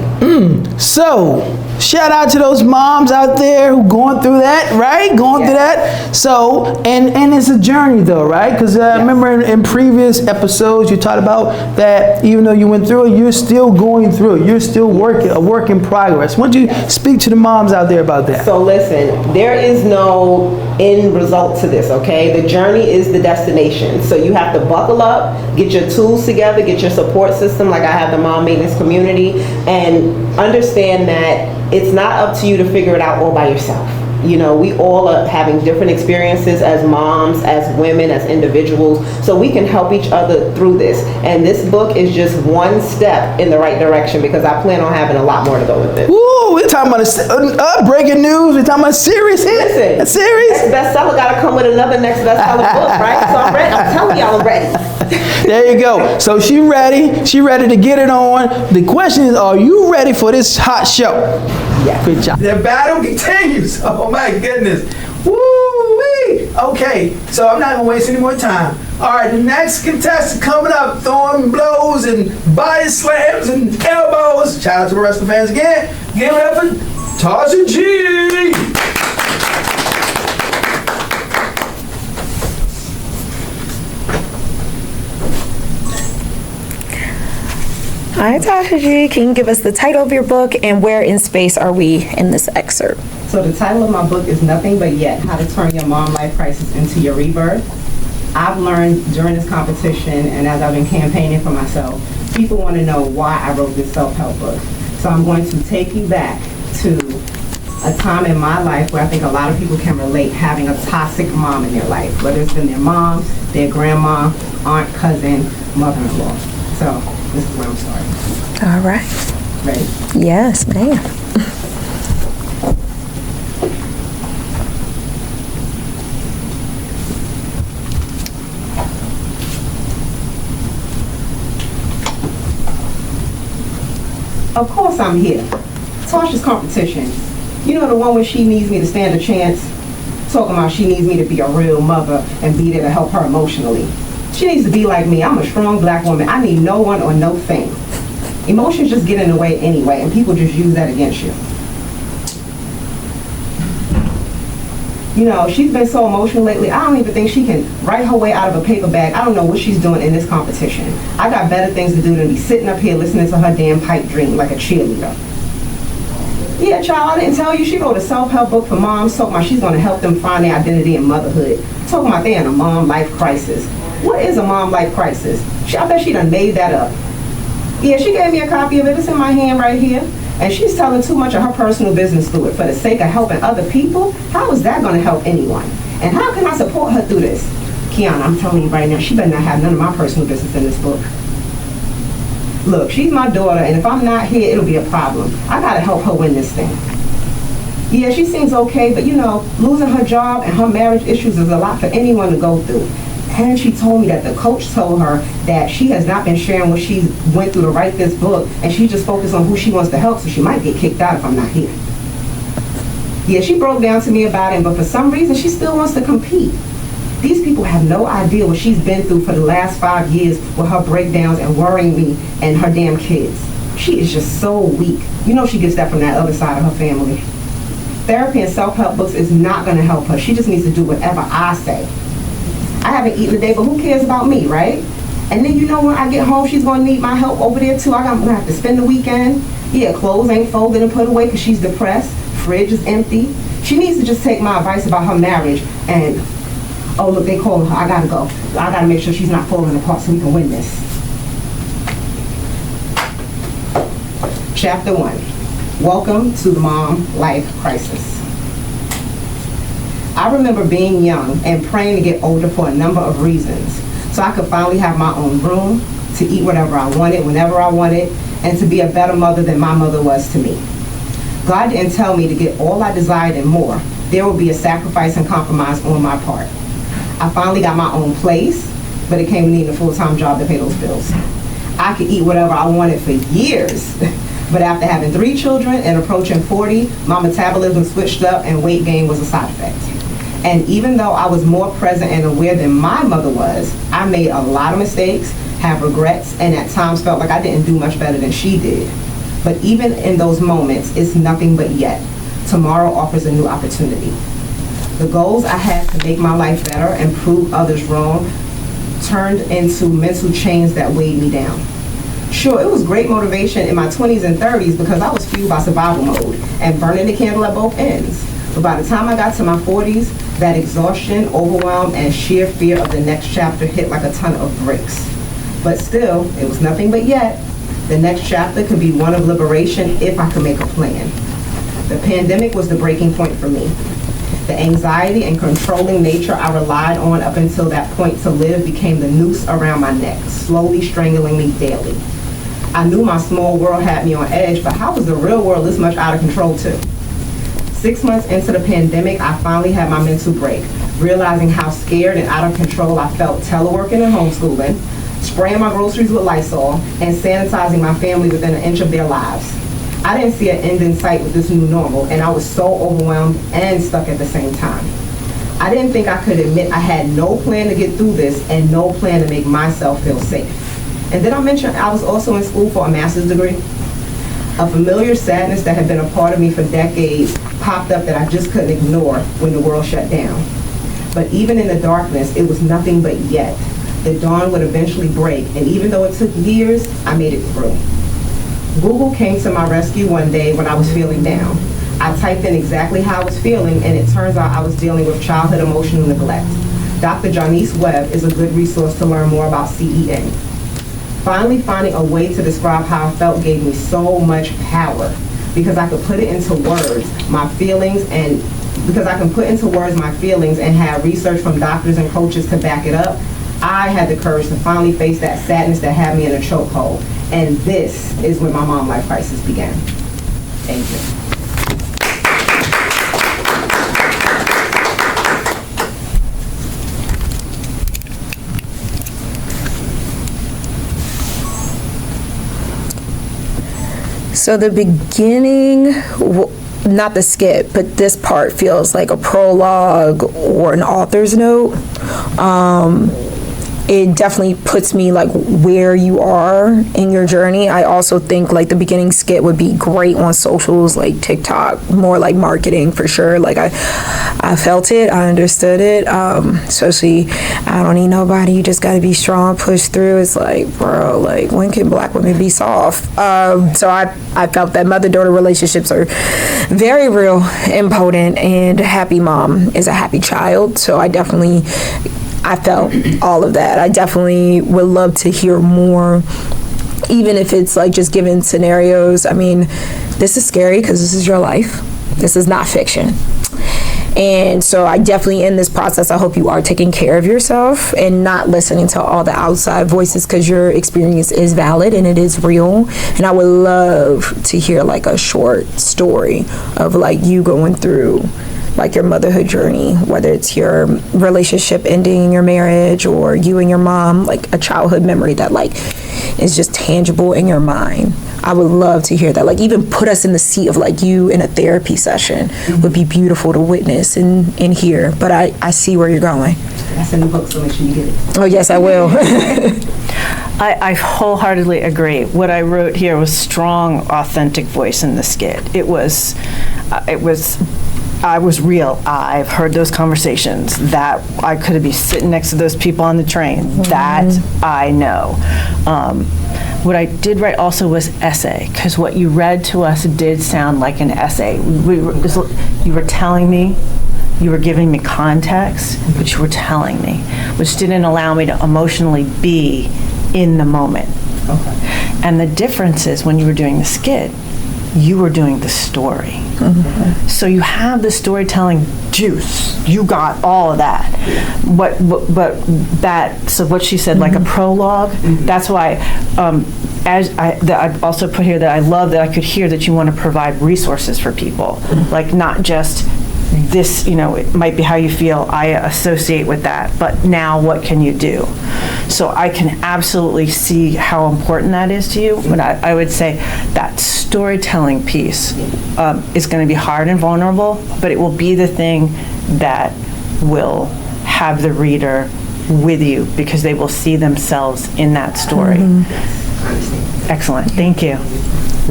So, shout out to those moms out there who going through that, right? Going through that. So, and it's a journey though, right? Because I remember in previous episodes you talked about that even though you went through it, you're still going through it. You're still working, a work in progress. Why don't you speak to the moms out there about that?
So listen, there is no end result to this, okay? The journey is the destination. So you have to buckle up, get your tools together, get your support system, like I have the Mom Maintenance Community, and understand that it's not up to you to figure it out all by yourself. You know, we all are having different experiences as moms, as women, as individuals, so we can help each other through this. And this book is just one step in the right direction, because I plan on having a lot more to go with it.
Ooh, we're talking about breaking news. We're talking about serious hit.
Listen,
a series.
Next Bestseller got to come with another Next Bestseller book, right? So I'm ready. I'm telling y'all I'm ready.
There you go. So she ready. She ready to get it on. The question is, are you ready for this hot show?
Yeah.
Good job. The battle continues. Oh my goodness. Woo-wee. Okay, so I'm not gonna waste any more time. All right, the next contestant coming up, throwing blows and body slams and elbows. Shout out to the wrestling fans again. Give it up for Tasha G.
Hi, Tasha G. Can you give us the title of your book and where in space are we in this excerpt?
So the title of my book is Nothing But Yet, How to Turn Your Mom Life Crisis into Your Rebirth. I've learned during this competition, and as I've been campaigning for myself, people want to know why I wrote this self-help book. So I'm going to take you back to a time in my life where I think a lot of people can relate, having a toxic mom in their life, whether it's been their mom, their grandma, aunt, cousin, mother-in-law. So this is where I'm starting.
All right.
Ready?
Yes, ma'am.
Of course I'm here. Tasha's competition. You know, the one where she needs me to stand a chance? Talking about she needs me to be a real mother and be there to help her emotionally. She needs to be like me. I'm a strong black woman. I need no one or no thing. Emotions just get in the way anyway, and people just use that against you. You know, she's been so emotional lately, I don't even think she can write her way out of a paper bag. I don't know what she's doing in this competition. I got better things to do than be sitting up here listening to her damn pipe dream like a cheerleader. Yeah, child, I didn't tell you she wrote a self-help book for moms talking about she's going to help them find their identity in motherhood. Talking about they're in a mom life crisis. What is a mom life crisis? I bet she done made that up. Yeah, she gave me a copy of it. It's in my hand right here. And she's telling too much of her personal business through it for the sake of helping other people. How is that going to help anyone? And how can I support her through this? Kiana, I'm telling you right now, she better not have none of my personal business in this book. Look, she's my daughter, and if I'm not here, it'll be a problem. I got to help her win this thing. Yeah, she seems okay, but you know, losing her job and her marriage issues is a lot for anyone to go through. And she told me that the coach told her that she has not been sharing what she went through to write this book, and she just focused on who she wants to help, so she might get kicked out if I'm not here. Yeah, she broke down to me about it, but for some reason she still wants to compete. These people have no idea what she's been through for the last 5 years with her breakdowns and worrying me and her damn kids. She is just so weak. You know she gets that from that other side of her family. Therapy and self-help books is not going to help her. She just needs to do whatever I say. I haven't eaten today, but who cares about me, right? And then you know when I get home, she's going to need my help over there too. I'm going to have to spend the weekend. Yeah, clothes ain't folded and put away because she's depressed. Fridge is empty. She needs to just take my advice about her marriage and, oh look, they calling her. I got to go. I got to make sure she's not falling apart so we can win this. Chapter 1. Welcome to the Mom Life Crisis. I remember being young and praying to get older for a number of reasons, so I could finally have my own room, to eat whatever I wanted, whenever I wanted, and to be a better mother than my mother was to me. God didn't tell me to get all I desired and more. There would be a sacrifice and compromise on my part. I finally got my own place, but it came with needing a full-time job to pay those bills. I could eat whatever I wanted for years, but after having 3 children and approaching 40, my metabolism switched up and weight gain was a side effect. And even though I was more present and aware than my mother was, I made a lot of mistakes, have regrets, and at times felt like I didn't do much better than she did. But even in those moments, it's nothing but yet. Tomorrow offers a new opportunity. The goals I had to make my life better and prove others wrong turned into mental chains that weighed me down. Sure, it was great motivation in my 20s and 30s because I was fueled by survival mode and burning the candle at both ends. But by the time I got to my 40s, that exhaustion, overwhelm, and sheer fear of the next chapter hit like a ton of bricks. But still, it was nothing but yet. The next chapter could be one of liberation if I could make a plan. The pandemic was the breaking point for me. The anxiety and controlling nature I relied on up until that point to live became the noose around my neck, slowly strangling me daily. I knew my small world had me on edge, but how was the real world this much out of control too? 6 months into the pandemic, I finally had my mental break, realizing how scared and out of control I felt teleworking and homeschooling, spraying my groceries with Lysol, and sanitizing my family within an inch of their lives. I didn't see an end in sight with this new normal, and I was so overwhelmed and stuck at the same time. I didn't think I could admit I had no plan to get through this and no plan to make myself feel safe. And did I mention I was also in school for a master's degree? A familiar sadness that had been a part of me for decades popped up that I just couldn't ignore when the world shut down. But even in the darkness, it was nothing but yet. The dawn would eventually break, and even though it took years, I made it through. Google came to my rescue one day when I was feeling down. I typed in exactly how I was feeling, and it turns out I was dealing with childhood emotional neglect. Dr. Janice Webb is a good resource to learn more about CEN. Finally finding a way to describe how I felt gave me so much power because I could put it into words, my feelings, and because I can put into words my feelings and have research from doctors and coaches to back it up, I had the courage to finally face that sadness that had me in a chokehold. And this is when my mom life crisis began. Thank you.
So the beginning, not the skit, but this part feels like a prologue or an author's note. It definitely puts me like where you are in your journey. I also think like the beginning skit would be great on socials like TikTok, more like marketing for sure. Like I felt it, I understood it. Especially, I don't need nobody, you just gotta be strong, push through. It's like, bro, like when can Black women be soft? So I felt that mother-daughter relationships are very real and potent, and a happy mom is a happy child. So I felt all of that. I definitely would love to hear more, even if it's like just given scenarios. I mean, this is scary because this is your life. This is not fiction. And so I definitely, in this process, I hope you are taking care of yourself and not listening to all the outside voices, because your experience is valid and it is real. And I would love to hear like a short story of like you going through like your motherhood journey, whether it's your relationship ending in your marriage or you and your mom, like a childhood memory that like is just tangible in your mind. I would love to hear that. Like even put us in the seat of like you in a therapy session would be beautiful to witness and hear. But I see where you're going.
That's in the book, so make sure you get it.
Oh yes, I will.
I wholeheartedly agree. What I wrote here was strong, authentic voice in the skit. I was real. I've heard those conversations. That I could be sitting next to those people on the train. That I know. What I did write also was essay, because what you read to us did sound like an essay. You were telling me, you were giving me context, but you were telling me, which didn't allow me to emotionally be in the moment. Okay. And the difference is when you were doing the skit, you were doing the story. Mm-hmm. So you have the storytelling juice. You got all of that. So what she said, like a prologue, that's why, I also put here that I love that I could hear that you want to provide resources for people, like not just this, it might be how you feel, I associate with that, but now what can you do? So I can absolutely see how important that is to you, but I would say that storytelling piece is going to be hard and vulnerable, but it will be the thing that will have the reader with you because they will see themselves in that story. Excellent, thank you.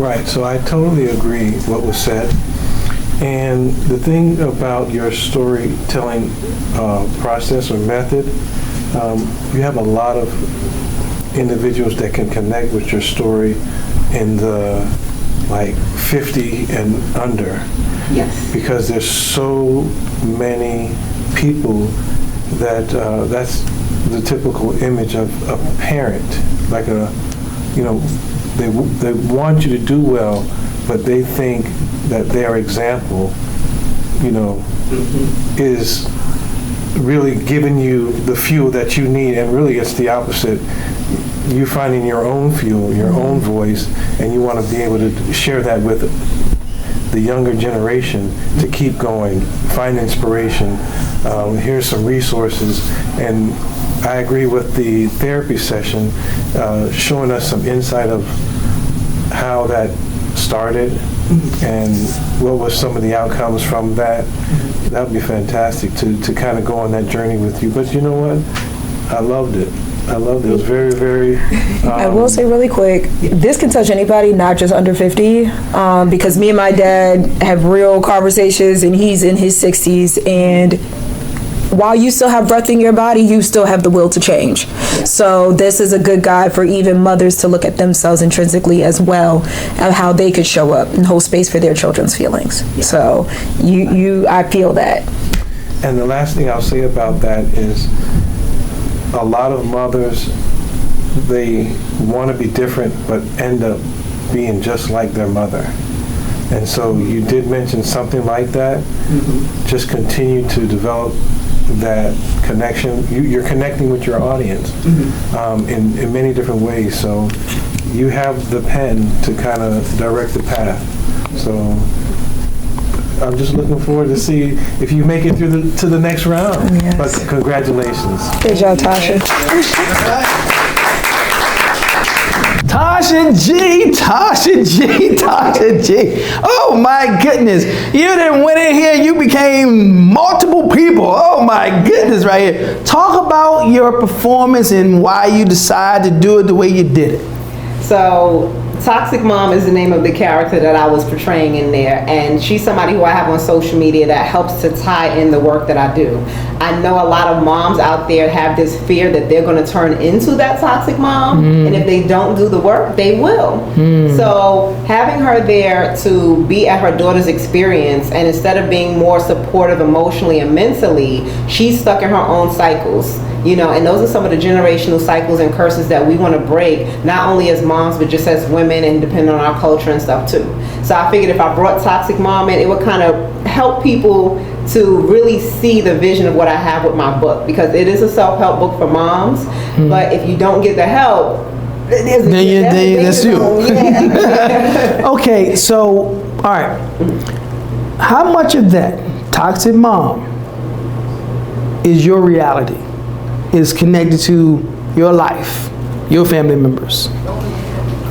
Right, so I totally agree what was said. And the thing about your storytelling process or method, you have a lot of individuals that can connect with your story in the like 50 and under.
Yes.
Because there's so many people that that's the typical image of a parent, like they want you to do well, but they think that their example, is really giving you the fuel that you need, and really it's the opposite. You finding your own fuel, your own voice, and you want to be able to share that with the younger generation to keep going, find inspiration. Here's some resources, and I agree with the therapy session, showing us some insight of how that started and what was some of the outcomes from that. That would be fantastic to kind of go on that journey with you. But you know what? I loved it. It was very, very...
I will say really quick, this can touch anybody, not just under 50, because me and my dad have real conversations, and he's in his 60s, and while you still have breath in your body, you still have the will to change. So this is a good guide for even mothers to look at themselves intrinsically as well, and how they could show up and hold space for their children's feelings. So I feel that.
And the last thing I'll say about that is a lot of mothers, they want to be different but end up being just like their mother. And so you did mention something like that. Just continue to develop that connection. You're connecting with your audience in many different ways. So you have the pen to kind of direct the path. So I'm just looking forward to see if you make it through to the next round. Yes. But congratulations.
Good job, Tasha.
Tasha G. Oh my goodness. You didn't went in here, you became multiple people. Oh my goodness, right here. Talk about your performance and why you decided to do it the way you did it.
So, Toxic Mom is the name of the character that I was portraying in there, and she's somebody who I have on social media that helps to tie in the work that I do. I know a lot of moms out there have this fear that they're going to turn into that toxic mom, and if they don't do the work, they will. So having her there to be at her daughter's experience, and instead of being more supportive emotionally and mentally, she's stuck in her own cycles. And those are some of the generational cycles and curses that we want to break, not only as moms, but just as women and depending on our culture and stuff too. So I figured if I brought Toxic Mom in, it would kind of help people to really see the vision of what I have with my book, because it is a self-help book for moms, but if you don't get the help,
that's you. Okay, so, all right. How much of that toxic mom is your reality, is connected to your life, your family members?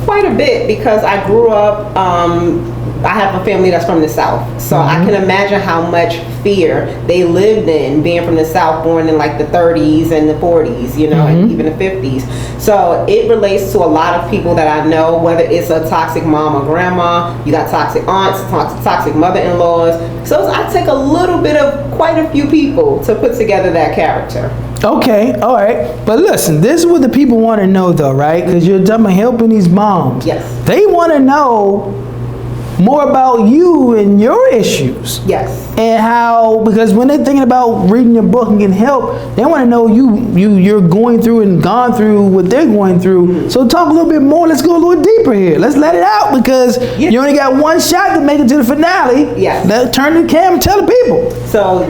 Quite a bit, because I grew up, I have a family that's from the South, so I can imagine how much fear they lived in, being from the South, born in like the 30s and the 40s, you know, and even the 50s. So it relates to a lot of people that I know, whether it's a toxic mom or grandma, you got toxic aunts, toxic mother-in-laws. So I take a little bit of quite a few people to put together that character.
Okay, all right. But listen, this is what the people want to know though, right? Because you're talking about helping these moms.
Yes.
They want to know more about you and your issues.
Yes.
And how, because when they're thinking about reading your book and getting help, they want to know you're going through and gone through what they're going through. So talk a little bit more. Let's go a little deeper here. Let's let it out, because you only got one shot to make it to the finale.
Yes.
Let's turn the camera and tell the people.
So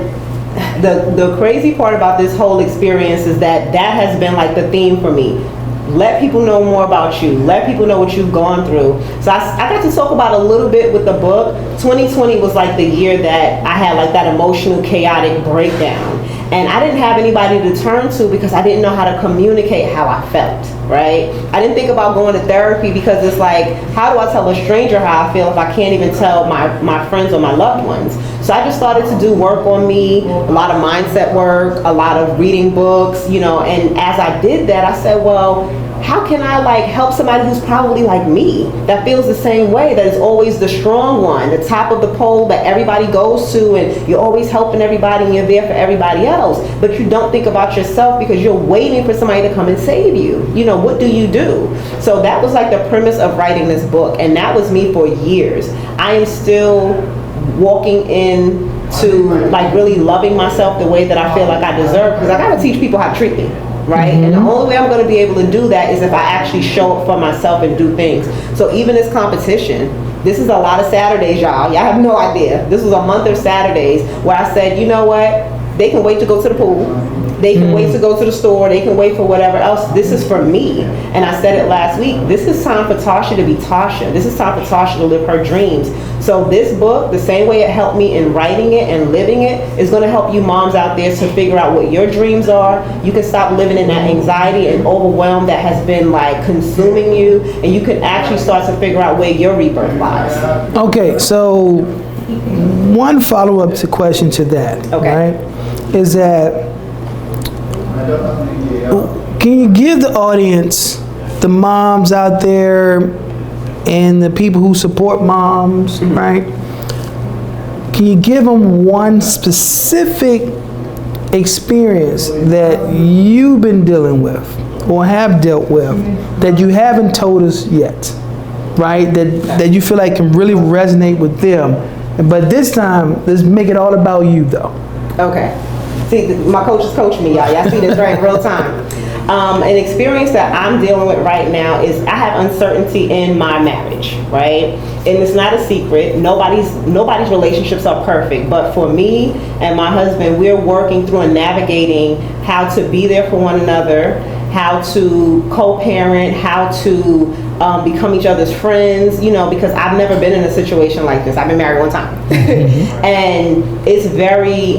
the crazy part about this whole experience is that has been like the theme for me. Let people know more about you. Let people know what you've gone through. So I got to talk about a little bit with the book. 2020 was like the year that I had like that emotional, chaotic breakdown. And I didn't have anybody to turn to because I didn't know how to communicate how I felt, right? I didn't think about going to therapy because it's like, how do I tell a stranger how I feel if I can't even tell my friends or my loved ones? So I just started to do work on me, a lot of mindset work, a lot of reading books, you know, and as I did that, I said, well, how can I like help somebody who's probably like me, that feels the same way, that is always the strong one, the top of the pole that everybody goes to, and you're always helping everybody and you're there for everybody else, but you don't think about yourself because you're waiting for somebody to come and save you. You know, what do you do? So that was like the premise of writing this book, and that was me for years. I am still walking into like really loving myself the way that I feel like I deserve, because I gotta teach people how to treat me. Right? And the only way I'm going to be able to do that is if I actually show up for myself and do things. So even this competition, this is a lot of Saturdays, y'all. Y'all have no idea. This was a month of Saturdays where I said, you know what? They can wait to go to the pool. They can wait to go to the store. They can wait for whatever else. This is for me. And I said it last week. This is time for Tasha to be Tasha. This is time for Tasha to live her dreams. So this book, the same way it helped me in writing it and living it, is going to help you moms out there to figure out what your dreams are. You can stop living in that anxiety and overwhelm that has been like consuming you, and you can actually start to figure out where your rebirth lies. Okay, so one follow-up question to that, right, is that can you give the audience, the moms out there and the people who support moms, right? Can you give them one specific experience that you've been dealing with or have dealt with that you haven't told us yet, right? That you feel like can really resonate with them. But this time, let's make it all about you though. Okay. See, my coaches coach me, y'all. Y'all see this right in real time. An experience that I'm dealing with right now is I have uncertainty in my marriage, right? And it's not a secret. Nobody's relationships are perfect. But for me and my husband, we're working through and navigating how to be there for one another, how to co-parent, how to become each other's friends, you know, because I've never been in a situation like this. I've been married one time. And it's very...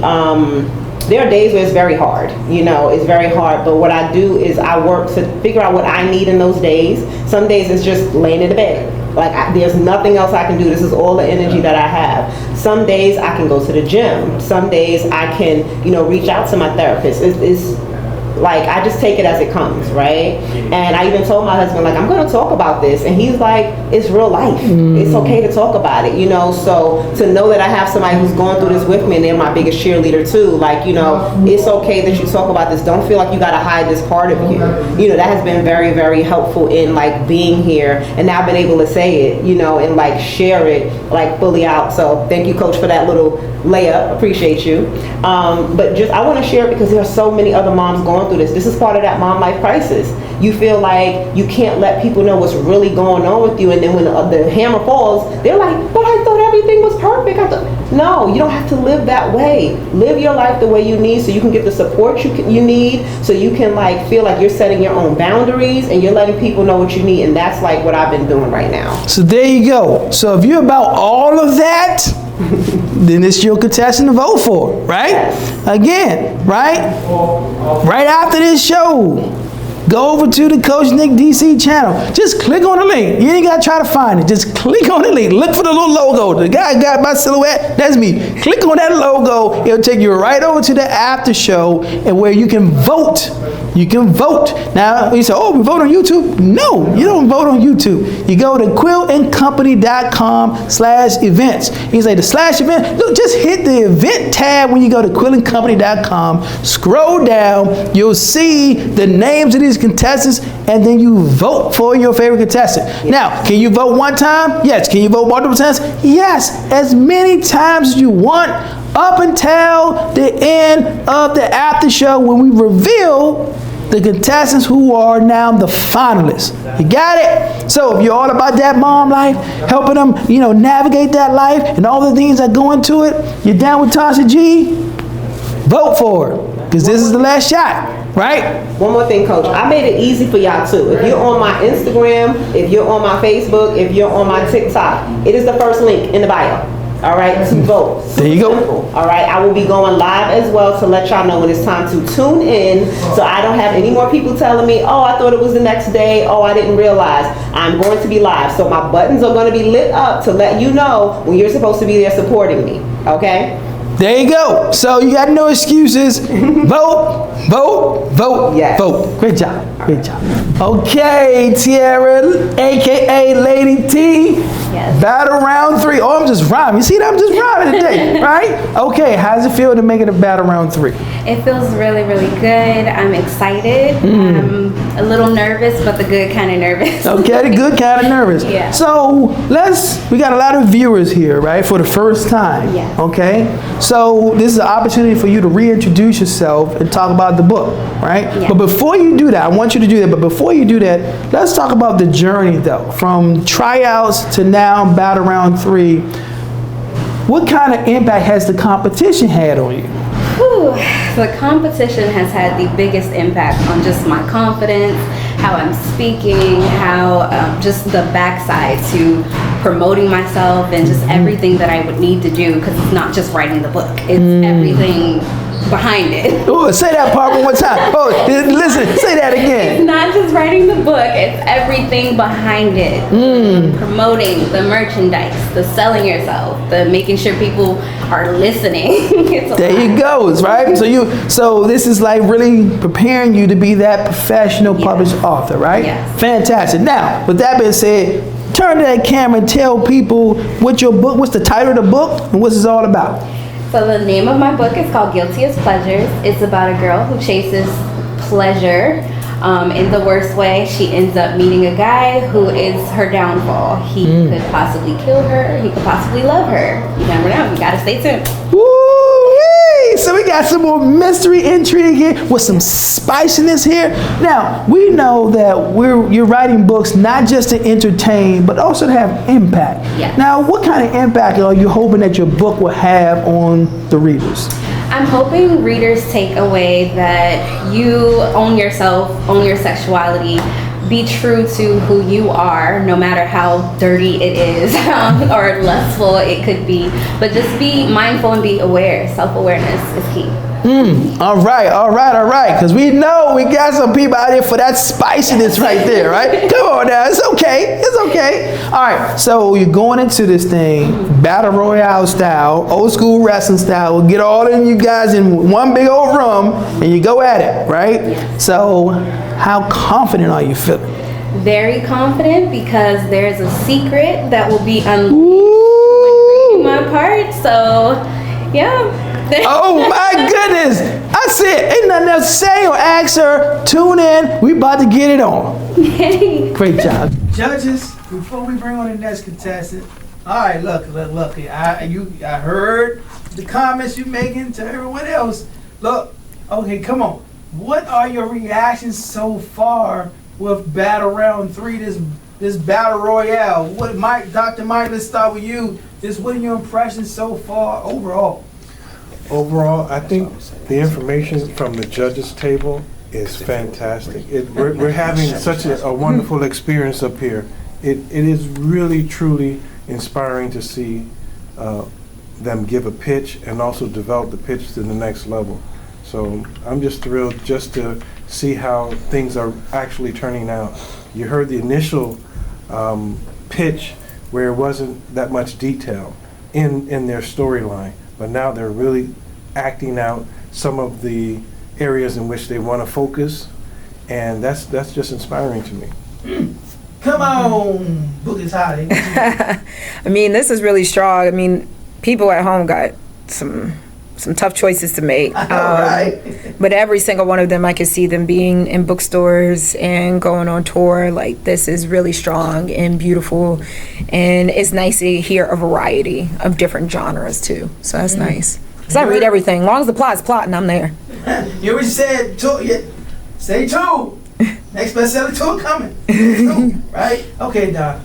there are days where it's very hard, you know, it's very hard, but what I do is I work to figure out what I need in those days. Some days it's just laying in the bed. Like there's nothing else I can do. This is all the energy that I have. Some days I can go to the gym. Some days I can, you know, reach out to my therapist. It's like, I just take it as it comes, right? And I even told my husband, like, I'm going to talk about this. And he's like, it's real life. It's okay to talk about it, you know? So to know that I have somebody who's going through this with me, and they're my biggest cheerleader too, like, you know, it's okay that you talk about this. Don't feel like you got to hide this part of you. You know, that has been very, very helpful in like being here. And now I've been able to say it, you know, and like share it like fully out. So thank you, Coach, for that little layup. Appreciate you. But just, I want to share it because there are so many other moms going through this. This is part of that mom life crisis. You feel like you can't let people know what's really going on with you, and then when the hammer falls, they're like, but I thought everything was perfect. No, you don't have to live that way. Live your life the way you need so you can get the support you need, so you can like feel like you're setting your own boundaries and you're letting people know what you need, and that's like what I've been doing right now. So there you go. So if you're about all of that,
then it's your contestant to vote for, right? Again, right? Right after this show, go over to the Coach Nick DC channel. Just click on the link. You ain't got to try to find it. Just click on the link. Look for the little logo. The guy got my silhouette. That's me. Click on that logo. It'll take you right over to the after show and where you can vote. You can vote. Now, you say, oh, we vote on YouTube? No, you don't vote on YouTube. You go to quillandcompany.com/events. You say the /event. Look, just hit the event tab when you go to quillandcompany.com. Scroll down. You'll see the names of these contestants, and then you vote for your favorite contestant. Now, can you vote one time? Yes. Can you vote multiple times? Yes. As many times as you want, up until the end of the after show when we reveal the contestants who are now the finalists. You got it? So if you're all about that mom life, helping them, navigate that life and all the things that go into it, you're down with Tasha G, vote for her, because this is the last shot. Right?
One more thing, Coach. I made it easy for y'all too. If you're on my Instagram, if you're on my Facebook, if you're on my TikTok, it is the first link in the bio. All right, to vote.
There you go.
Simple. All right, I will be going live as well to let y'all know when it's time to tune in, so I don't have any more people telling me, oh, I thought it was the next day, oh, I didn't realize. I'm going to be live, so my buttons are going to be lit up to let you know when you're supposed to be there supporting me. Okay?
There you go. So you got no excuses. Vote, vote, vote,
yes.
Vote. Great job. Great job. Okay, Tiara, a.k.a. Lady T.
Yes.
Battle round 3. Oh, I'm just rhyming. You see that? I'm just rhyming today, right? Okay, how does it feel to make it a battle round 3?
It feels really, really good. I'm excited. I'm a little nervous, but the good kind of nervous.
Okay, the good kind of nervous.
Yeah.
So we got a lot of viewers here, right, for the first time.
Yeah.
Okay? So this is an opportunity for you to reintroduce yourself and talk about the book, right?
Yeah.
But before you do that, I want you to do that, but before you do that, let's talk about the journey though, from tryouts to now battle round 3. What kind of impact has the competition had on you?
Whew. The competition has had the biggest impact on just my confidence, how I'm speaking, how just the backside to promoting myself and just everything that I would need to do, because it's not just writing the book, it's everything behind it.
Oh, say that part one more time. Oh, listen, say that again.
It's not just writing the book, it's everything behind it. Promoting the merchandise, the selling yourself, the making sure people are listening.
There you go, right? So this is like really preparing you to be that professional published author, right?
Yes.
Fantastic. Now, with that being said, turn to that camera and tell people what's the title of the book, and what's this all about.
So the name of my book is called Guilty as Pleasures. It's about a girl who chases pleasure in the worst way. She ends up meeting a guy who is her downfall. He could possibly kill her. He could possibly love her. You never know. You gotta stay tuned.
Woo-wee! So we got some more mystery intrigue here with some spiciness here. Now, we know that you're writing books not just to entertain, but also to have impact.
Yes.
Now, what kind of impact are you hoping that your book will have on the readers?
I'm hoping readers take away that you own yourself, own your sexuality, be true to who you are, no matter how dirty it is or lustful it could be. But just be mindful and be aware. Self-awareness is key.
All right. Because we know we got some people out here for that spiciness right there, right? Come on now. It's okay. All right. So you're going into this thing, battle royale style, old school wrestling style. We'll get all of you guys in one big old room and you go at it, right?
Yes.
So how confident are you feeling?
Very confident, because there's a secret that will be unleashed when you read my part. So, yeah.
Oh my goodness! I said, ain't nothing else to say or ask her. Tune in. We about to get it on. Great job. Judges, before we bring on the next contestant, all right, look. I heard the comments you're making to everyone else. Look, okay, come on. What are your reactions so far with Battle Round 3, this Battle Royale? Dr. Mike, let's start with you. What are your impressions so far overall?
Overall, I think the information from the judges table is fantastic. We're having such a wonderful experience up here. It is really, truly inspiring to see them give a pitch and also develop the pitch to the next level. So I'm just thrilled just to see how things are actually turning out. You heard the initial pitch where it wasn't that much detail in their storyline, but now they're really acting out some of the areas in which they want to focus, and that's just inspiring to me.
Come on, Boogie Toddy.
I mean, this is really strong. I mean, people at home got some tough choices to make.
Right.
But every single one of them, I could see them being in bookstores and going on tour. Like, this is really strong and beautiful. And it's nice to hear a variety of different genres, too. So that's nice. Because I read everything. As long as the plot's plotting, I'm there.
You already said, stay tuned. Next bestseller tour coming. Right? Okay, Don.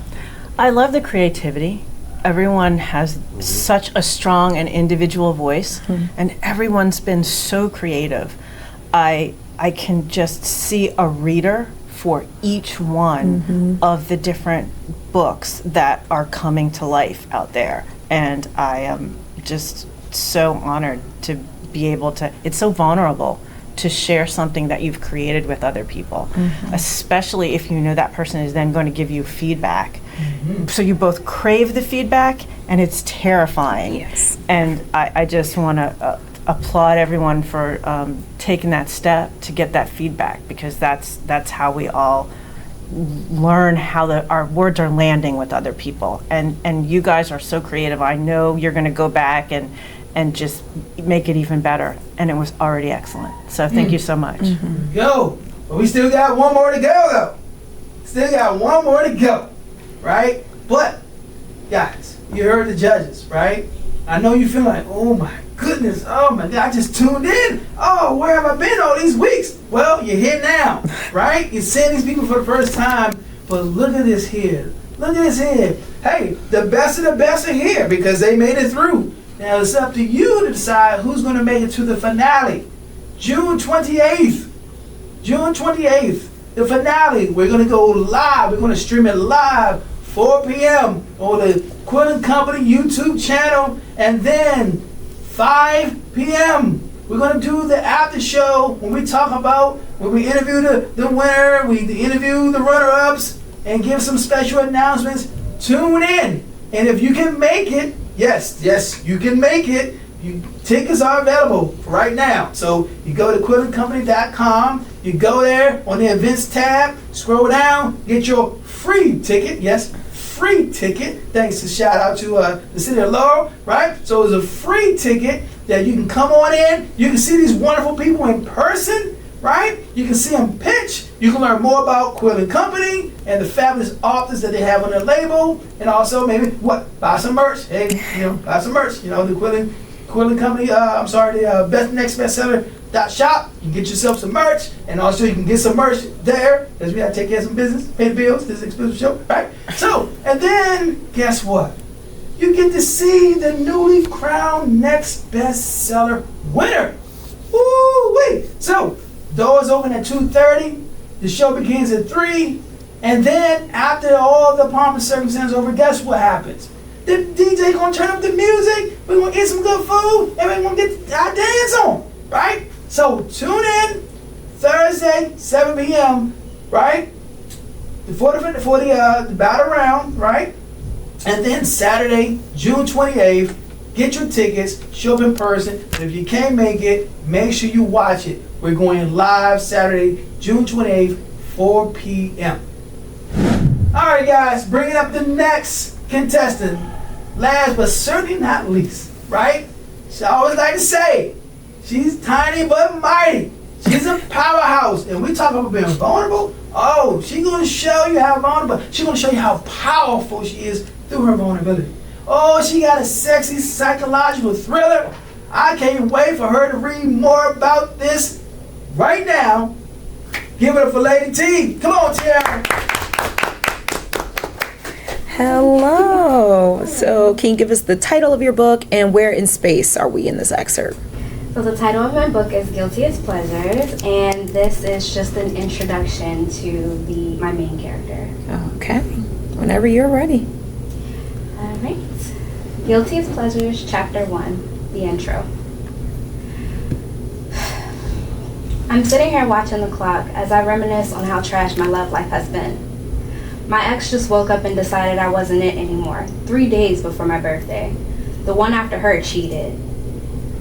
I love the creativity. Everyone has such a strong and individual voice, and everyone's been so creative. I can just see a reader for each one of the different books that are coming to life out there. And I am just so honored to be able to, it's so vulnerable to share something that you've created with other people, especially if you know that person is then going to give you feedback. So you both crave the feedback, and it's terrifying.
Yes.
And I just want to applaud everyone for taking that step to get that feedback, because that's how we all learn how our words are landing with other people. And you guys are so creative. I know you're going to go back and just make it even better. And it was already excellent. So thank you so much.
Go. But we still got one more to go, though. Still got one more to go. Right? But, guys, you heard the judges, right? I know you feel like, oh my goodness, oh my God, I just tuned in. Oh, where have I been all these weeks? Well, you're here now, right? You're seeing these people for the first time, but look at this here. Look at this here. Hey, the best of the best are here because they made it through. Now, it's up to you to decide who's going to make it to the finale. June 28th. June 28th. The finale. We're going to go live. We're going to stream it live, 4 p.m. on the Quill & Company YouTube channel. And then 5 p.m. we're going to do the after show when we talk about, when we interview the winner, we interview the runner-ups, and give some special announcements. Tune in. And if you can make it, yes, you can make it. Tickets are available right now. So you go to quillandcompany.com, you go there on the events tab, scroll down, get your free ticket. Yes, free ticket. Thanks to shout out to the city of Laurel, right? So it's a free ticket that you can come on in. You can see these wonderful people in person, right? You can see them pitch. You can learn more about Quill & Company and the fabulous authors that they have on their label, and also maybe buy some merch. Hey, buy some merch. The Quill & Company. The Next Bestseller .shop. You can get yourself some merch, and also you can get some merch there because we gotta take care of some business, pay the bills. This is an exclusive show, right? So, and then guess what? You get to see the newly crowned Next Bestseller winner. Woo-wee! So, doors open at 2:30. The show begins at 3. And then, after all the pomp and circumstance over, guess what happens? The DJ gonna turn up the music. We're gonna get some good food, and we're gonna get our dance on, right? So, tune in Thursday, 7 p.m., right? For the battle round, right? And then Saturday, June 28th, get your tickets, show up in person. And if you can't make it, make sure you watch it. We're going live Saturday, June 28th, 4 p.m. All right, guys, bringing up the next contestant. Last but certainly not least, right? I always like to say, she's tiny but mighty. She's a powerhouse. And we talk about being vulnerable. Oh, she's going to show you how vulnerable. She's going to show you how powerful she is through her vulnerability. Oh, she got a sexy psychological thriller. I can't wait for her to read more about this right now. Give it up for Lady T. Come on, Tiara.
Hello. So can you give us the title of your book and where in space are we in this excerpt?
So the title of my book is Guilty as Pleasures, and this is just an introduction to my main character.
Okay. Whenever you're ready.
All right. Guilty as Pleasures, Chapter 1, the intro. I'm sitting here watching the clock as I reminisce on how trash my love life has been. My ex just woke up and decided I wasn't it anymore, 3 days before my birthday. The one after her cheated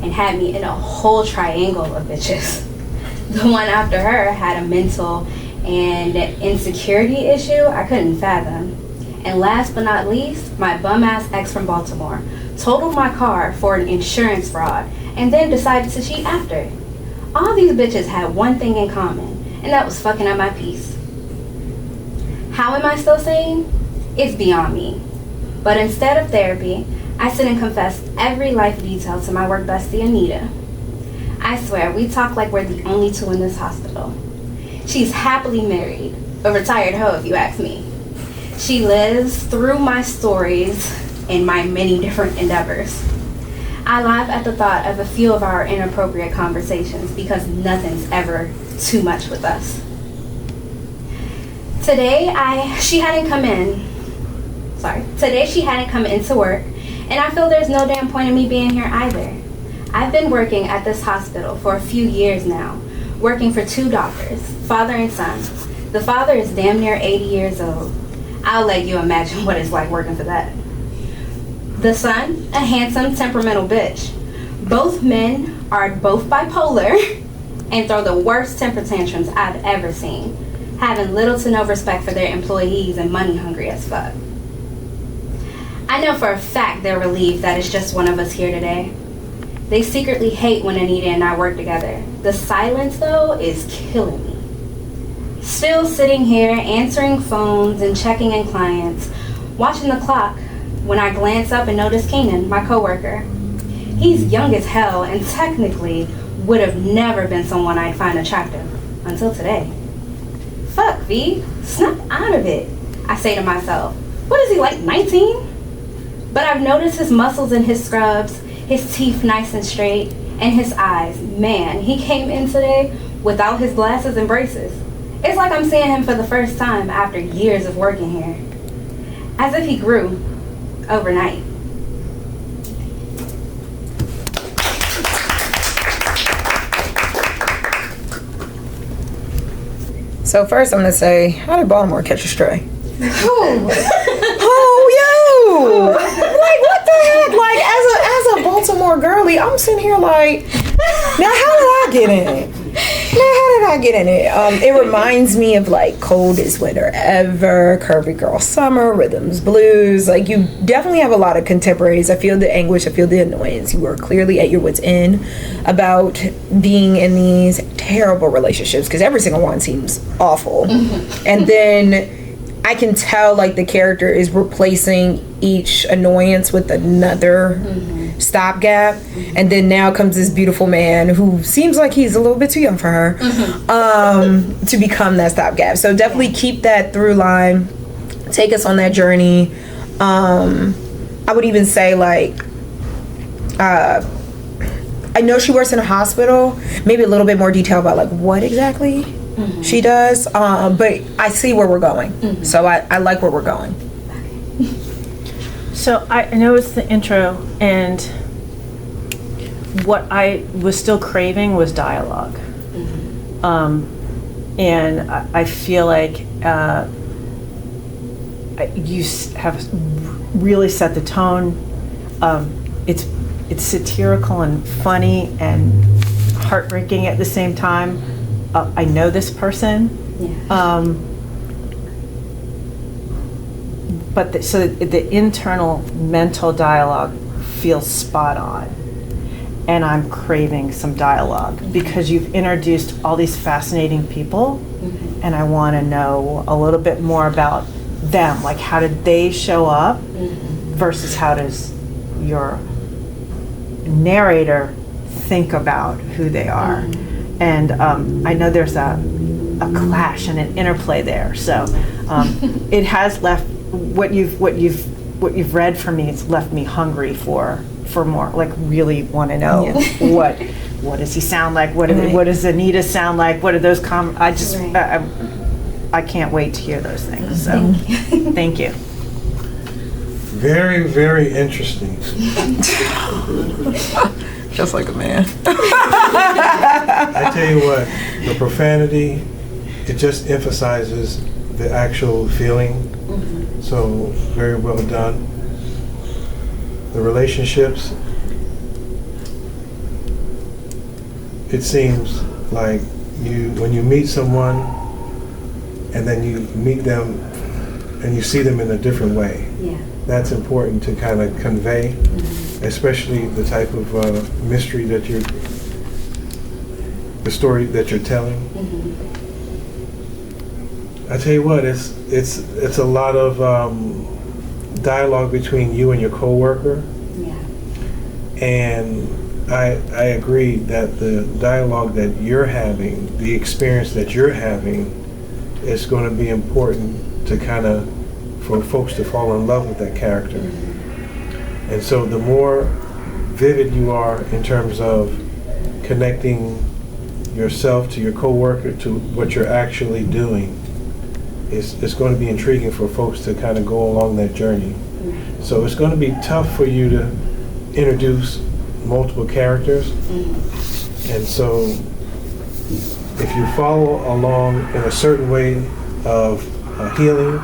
and had me in a whole triangle of bitches. The one after her had a mental and insecurity issue I couldn't fathom. And last but not least, my bum-ass ex from Baltimore totaled my car for an insurance fraud and then decided to cheat after. All these bitches had one thing in common, and that was fucking up my peace. How am I still sane? It's beyond me. But instead of therapy, I sit and confess every life detail to my work bestie, Anita. I swear, we talk like we're the only two in this hospital. She's happily married, a retired hoe if you ask me. She lives through my stories and my many different endeavors. I laugh at the thought of a few of our inappropriate conversations because nothing's ever too much with us. Today she hadn't come into work, and I feel there's no damn point in me being here either. I've been working at this hospital for a few years now, working for 2 doctors, father and son. The father is damn near 80 years old. I'll let you imagine what it's like working for that. The son, a handsome, temperamental bitch. Both men are both bipolar and throw the worst temper tantrums I've ever seen, having little to no respect for their employees and money hungry as fuck. I know for a fact they're relieved that it's just one of us here today. They secretly hate when Anita and I work together. The silence, though, is killing me. Still sitting here, answering phones and checking in clients, watching the clock, when I glance up and notice Keenan, my coworker. He's young as hell and technically would have never been someone I'd find attractive until today. Fuck, V, snap out of it, I say to myself. What is he, like 19? But I've noticed his muscles in his scrubs, his teeth nice and straight, and his eyes. Man, he came in today without his glasses and braces. It's like I'm seeing him for the first time after years of working here. As if he grew overnight.
So first I'm gonna say, how did Baltimore catch a stray? Like, what the heck? Like, as a Baltimore girly, I'm sitting here like, now how did I get in it? It reminds me of like Coldest Winter Ever, Curvy Girl Summer, Rhythms Blues. Like, you definitely have a lot of contemporaries. I feel the anguish, I feel the annoyance. You are clearly at your wits' end about being in these terrible relationships, because every single one seems awful. And then I can tell like the character is replacing each annoyance with another stopgap, and then now comes this beautiful man who seems like he's a little bit too young for her to become that stopgap. So definitely keep that through line, take us on that journey. I would even say like I know she works in a hospital, maybe a little bit more detail about like what exactly she does, but I see where we're going. So I like where we're going.
So I know it's the intro, and what I was still craving was dialogue. And I feel like you have really set the tone. It's satirical and funny and heartbreaking at the same time. I know this person. But the internal mental dialogue feels spot on, and I'm craving some dialogue because you've introduced all these fascinating people, and I want to know a little bit more about them. Like, how did they show up versus how does your narrator think about who they are? And I know there's a clash and an interplay there. So it has left what you've read for me. It's left me hungry for more. Like, really want to know what does he sound like? What does Anita sound like? What are those I can't wait to hear those things. So thank you.
Very, very interesting.
Just like a man.
I tell you what, the profanity, it just emphasizes the actual feeling. So very well done. The relationships, it seems like when you meet someone and then you meet them and you see them in a different way.
Yeah.
That's important to kind of convey, especially the type of mystery that the story that you're telling. I tell you what, it's a lot of dialogue between you and your coworker.
Yeah.
And I agree that the dialogue that you're having, the experience that you're having, is going to be important to kind of, for folks to fall in love with that character. And so the more vivid you are in terms of connecting yourself to your coworker, to what you're actually doing, it's going to be intriguing for folks to kind of go along that journey. So it's going to be tough for you to introduce multiple characters. And so if you follow along in a certain way of healing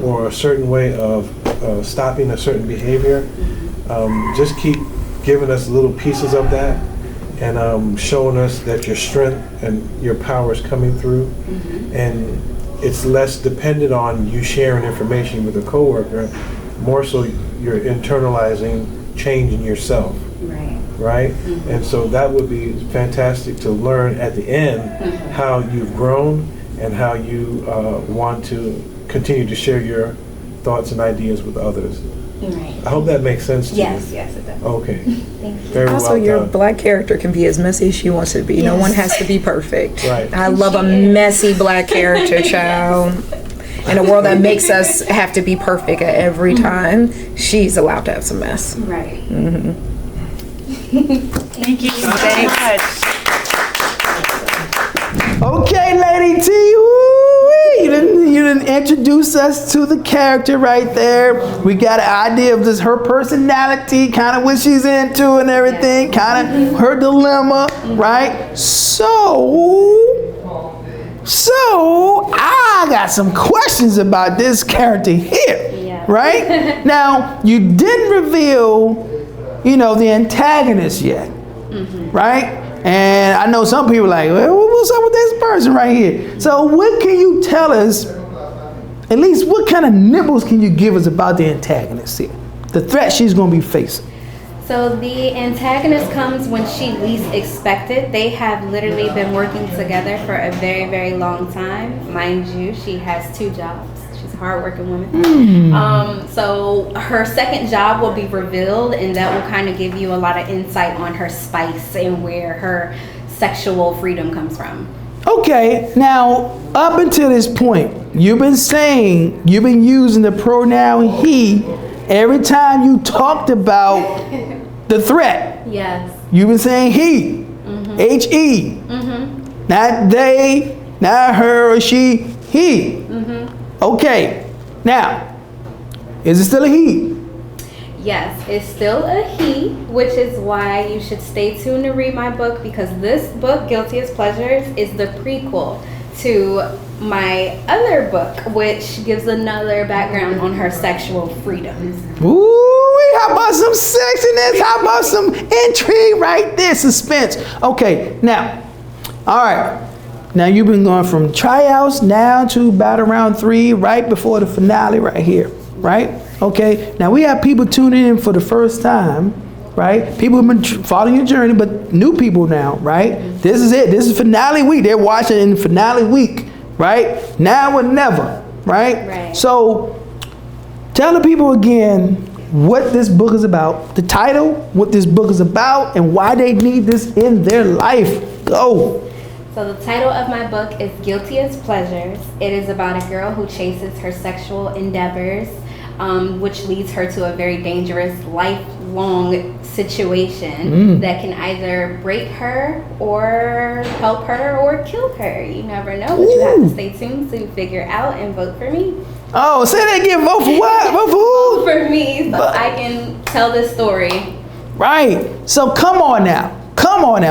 or a certain way of stopping a certain behavior, just keep giving us little pieces of that and showing us that your strength and your power is coming through. And it's less dependent on you sharing information with a coworker, more so you're internalizing change in yourself. Right? And so that would be fantastic to learn at the end how you've grown and how you want to continue to share your thoughts and ideas with others.
Right.
I hope that makes sense to you.
Yes, it does.
Okay.
Thank you.
Very
Also,
well
your
done.
black character can be as messy as she wants to be. No one has to be perfect.
Right.
I love a messy black character, child. In a world that makes us have to be perfect at every time, she's allowed to have some mess.
Right.
Thank you so much.
Okay, Lady T, woo-wee. You didn't introduce us to the character right there. We got an idea of just her personality, kind of what she's into and everything, kind of her dilemma, right? So I got some questions about this character here, right? Now, you didn't reveal, the antagonist yet, right? And I know some people are like, well, what's up with this person right here? So what can you tell us, at least what kind of nibbles can you give us about the antagonist here? The threat she's going to be facing.
So the antagonist comes when she least expected. They have literally been working together for a very, very long time. Mind you, she has 2 jobs. She's a hardworking woman. So her second job will be revealed, and that will kind of give you a lot of insight on her spice and where her sexual freedom comes from.
Okay, now up until this point, you've been using the pronoun he every time you talked about the threat.
Yes.
You've been saying he, H-E, not they, not her or she, he. Okay, now, is it still a he?
Yes, it's still a he, which is why you should stay tuned to read my book, because this book, Guilty as Pleasures, is the prequel to my other book, which gives another background on her sexual freedoms.
Ooh, how about some sexiness? How about some intrigue right there? Suspense. Okay, now, all right. Now you've been going from tryouts now to about around 3, right before the finale right here, right? Okay, now we have people tuning in for the first time, right? People have been following your journey, but new people now, right? This is it. This is finale week. They're watching in finale week, right? Now or never, right? So tell the people again what this book is about, the title, what this book is about, and why they need this in their life. Go.
So the title of my book is Guilty as Pleasures. It is about a girl who chases her sexual endeavors, which leads her to a very dangerous lifelong situation that can either break her or help her or kill her. You never know, but you have to stay tuned to figure out and vote for me.
Oh, say that again. Vote for what? Vote for who?
For me, so I can tell this story.
Right. So come on now.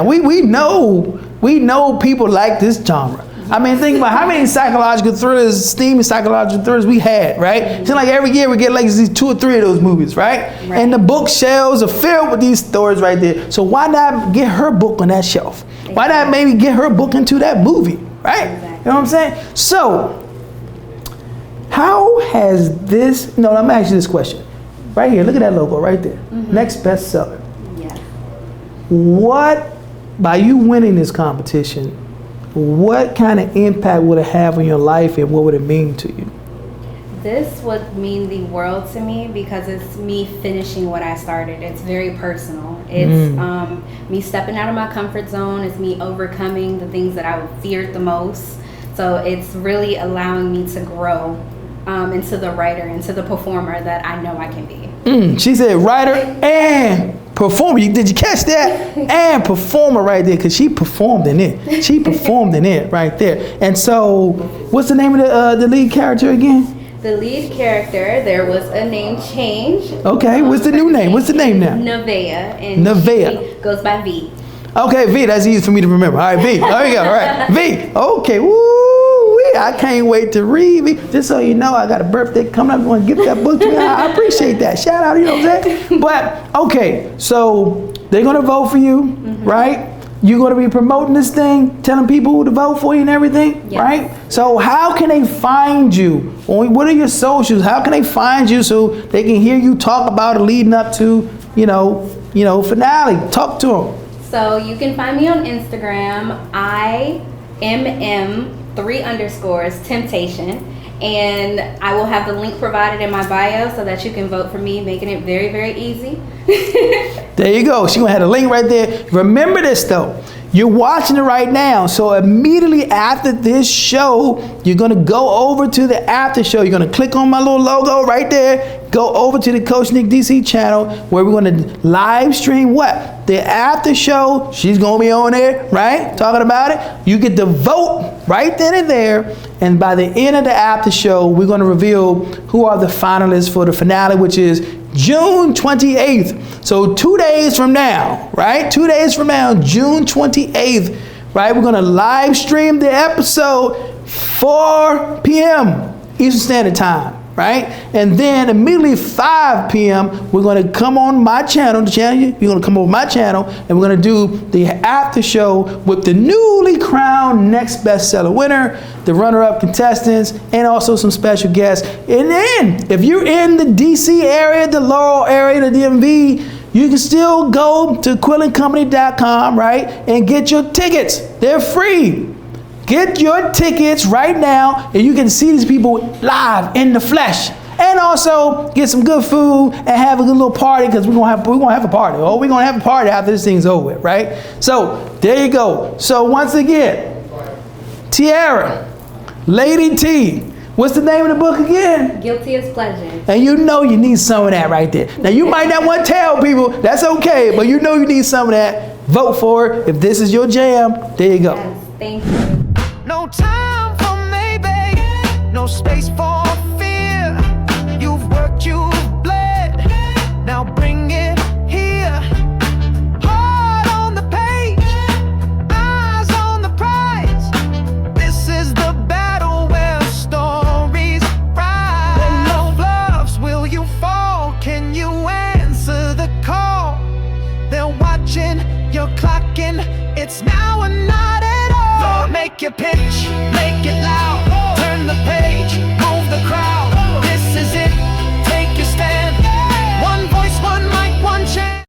We know people like this genre. I mean, think about how many psychological thrillers, steamy psychological thrillers we had, right? It seems like every year we get like these 2 or 3 of those movies, right? And the bookshelves are filled with these stories right there. So why not get her book on that shelf? Why not maybe get her book into that movie, right? You know what I'm saying? So, how has this, no, let me ask you this question. Right here, look at that logo right there. Next Bestseller.
Yes.
What, by you winning this competition, what kind of impact would it have on your life and what would it mean to you?
This would mean the world to me because it's me finishing what I started. It's very personal. It's me stepping out of my comfort zone. It's me overcoming the things that I feared the most. So it's really allowing me to grow into the writer, into the performer that I know I can be.
She said writer and performer. Did you catch that? And performer right there, because she performed in it. She performed in it right there. And so, what's the name of the lead character again?
The lead character, there was a name change.
Okay, what's the new name? What's the name now?
Nevaeh. And
Nevaeh.
she goes by V.
Okay, V, that's easy for me to remember. All right, V. There you go. All right, V. Okay, woo-wee. I can't wait to read. V. Just so you know, I got a birthday coming up. I want to give that book to me. I appreciate that. Shout out, you know what I'm saying? But, okay, so they're going to vote for you, right? You're going to be promoting this thing, telling people who to vote for you and everything, right? So how can they find you? What are your socials? How can they find you so they can hear you talk about it leading up to, finale? Talk to them.
So you can find me on Instagram, IMM3_temptation. And I will have the link provided in my bio so that you can vote for me, making it very, very easy.
There you go. She's going to have the link right there. Remember this, though. You're watching it right now. So immediately after this show, you're going to go over to the after show. You're going to click on my little logo right there. Go over to the Coach Nick DC channel where we're going to live stream what? The after show. She's going to be on there, right? Talking about it. You get to vote right then and there. And by the end of the after show, we're going to reveal who are the finalists for the finale, which is June 28th. So 2 days from now, right? 2 days from now, June 28th, right? We're going to live stream the episode 4 p.m. Eastern Standard Time, right? And then immediately 5 p.m., we're going to come on my channel, you're going to come over my channel, and we're going to do the after show with the newly crowned Next Bestseller winner, the runner-up contestants, and also some special guests. And then, if you're in the DC area, the Laurel area, the DMV, you can still go to quillandcompany.com, right, and get your tickets. They're free. Get your tickets right now, and you can see these people live in the flesh. And also get some good food and have a good little party, because we're gonna have a party. Oh, we're gonna have a party after this thing's over with, right? So there you go. So once again, Tiara, Lady T, what's the name of the book again?
Guilty as Pleasure.
And you know you need some of that right there. Now you might not want to tell people, that's okay, but you know you need some of that. Vote for it. If this is your jam, there you go.
Yes, thank you.
No time for maybe, no space for fear. You've worked, you've bled, now bring it here. Heart on the page, eyes on the prize. This is the battle where stories rise. When love loves, will you fall? Can you answer the call? They're watching, you're clocking, it's now or not at all. Make your pitch, make it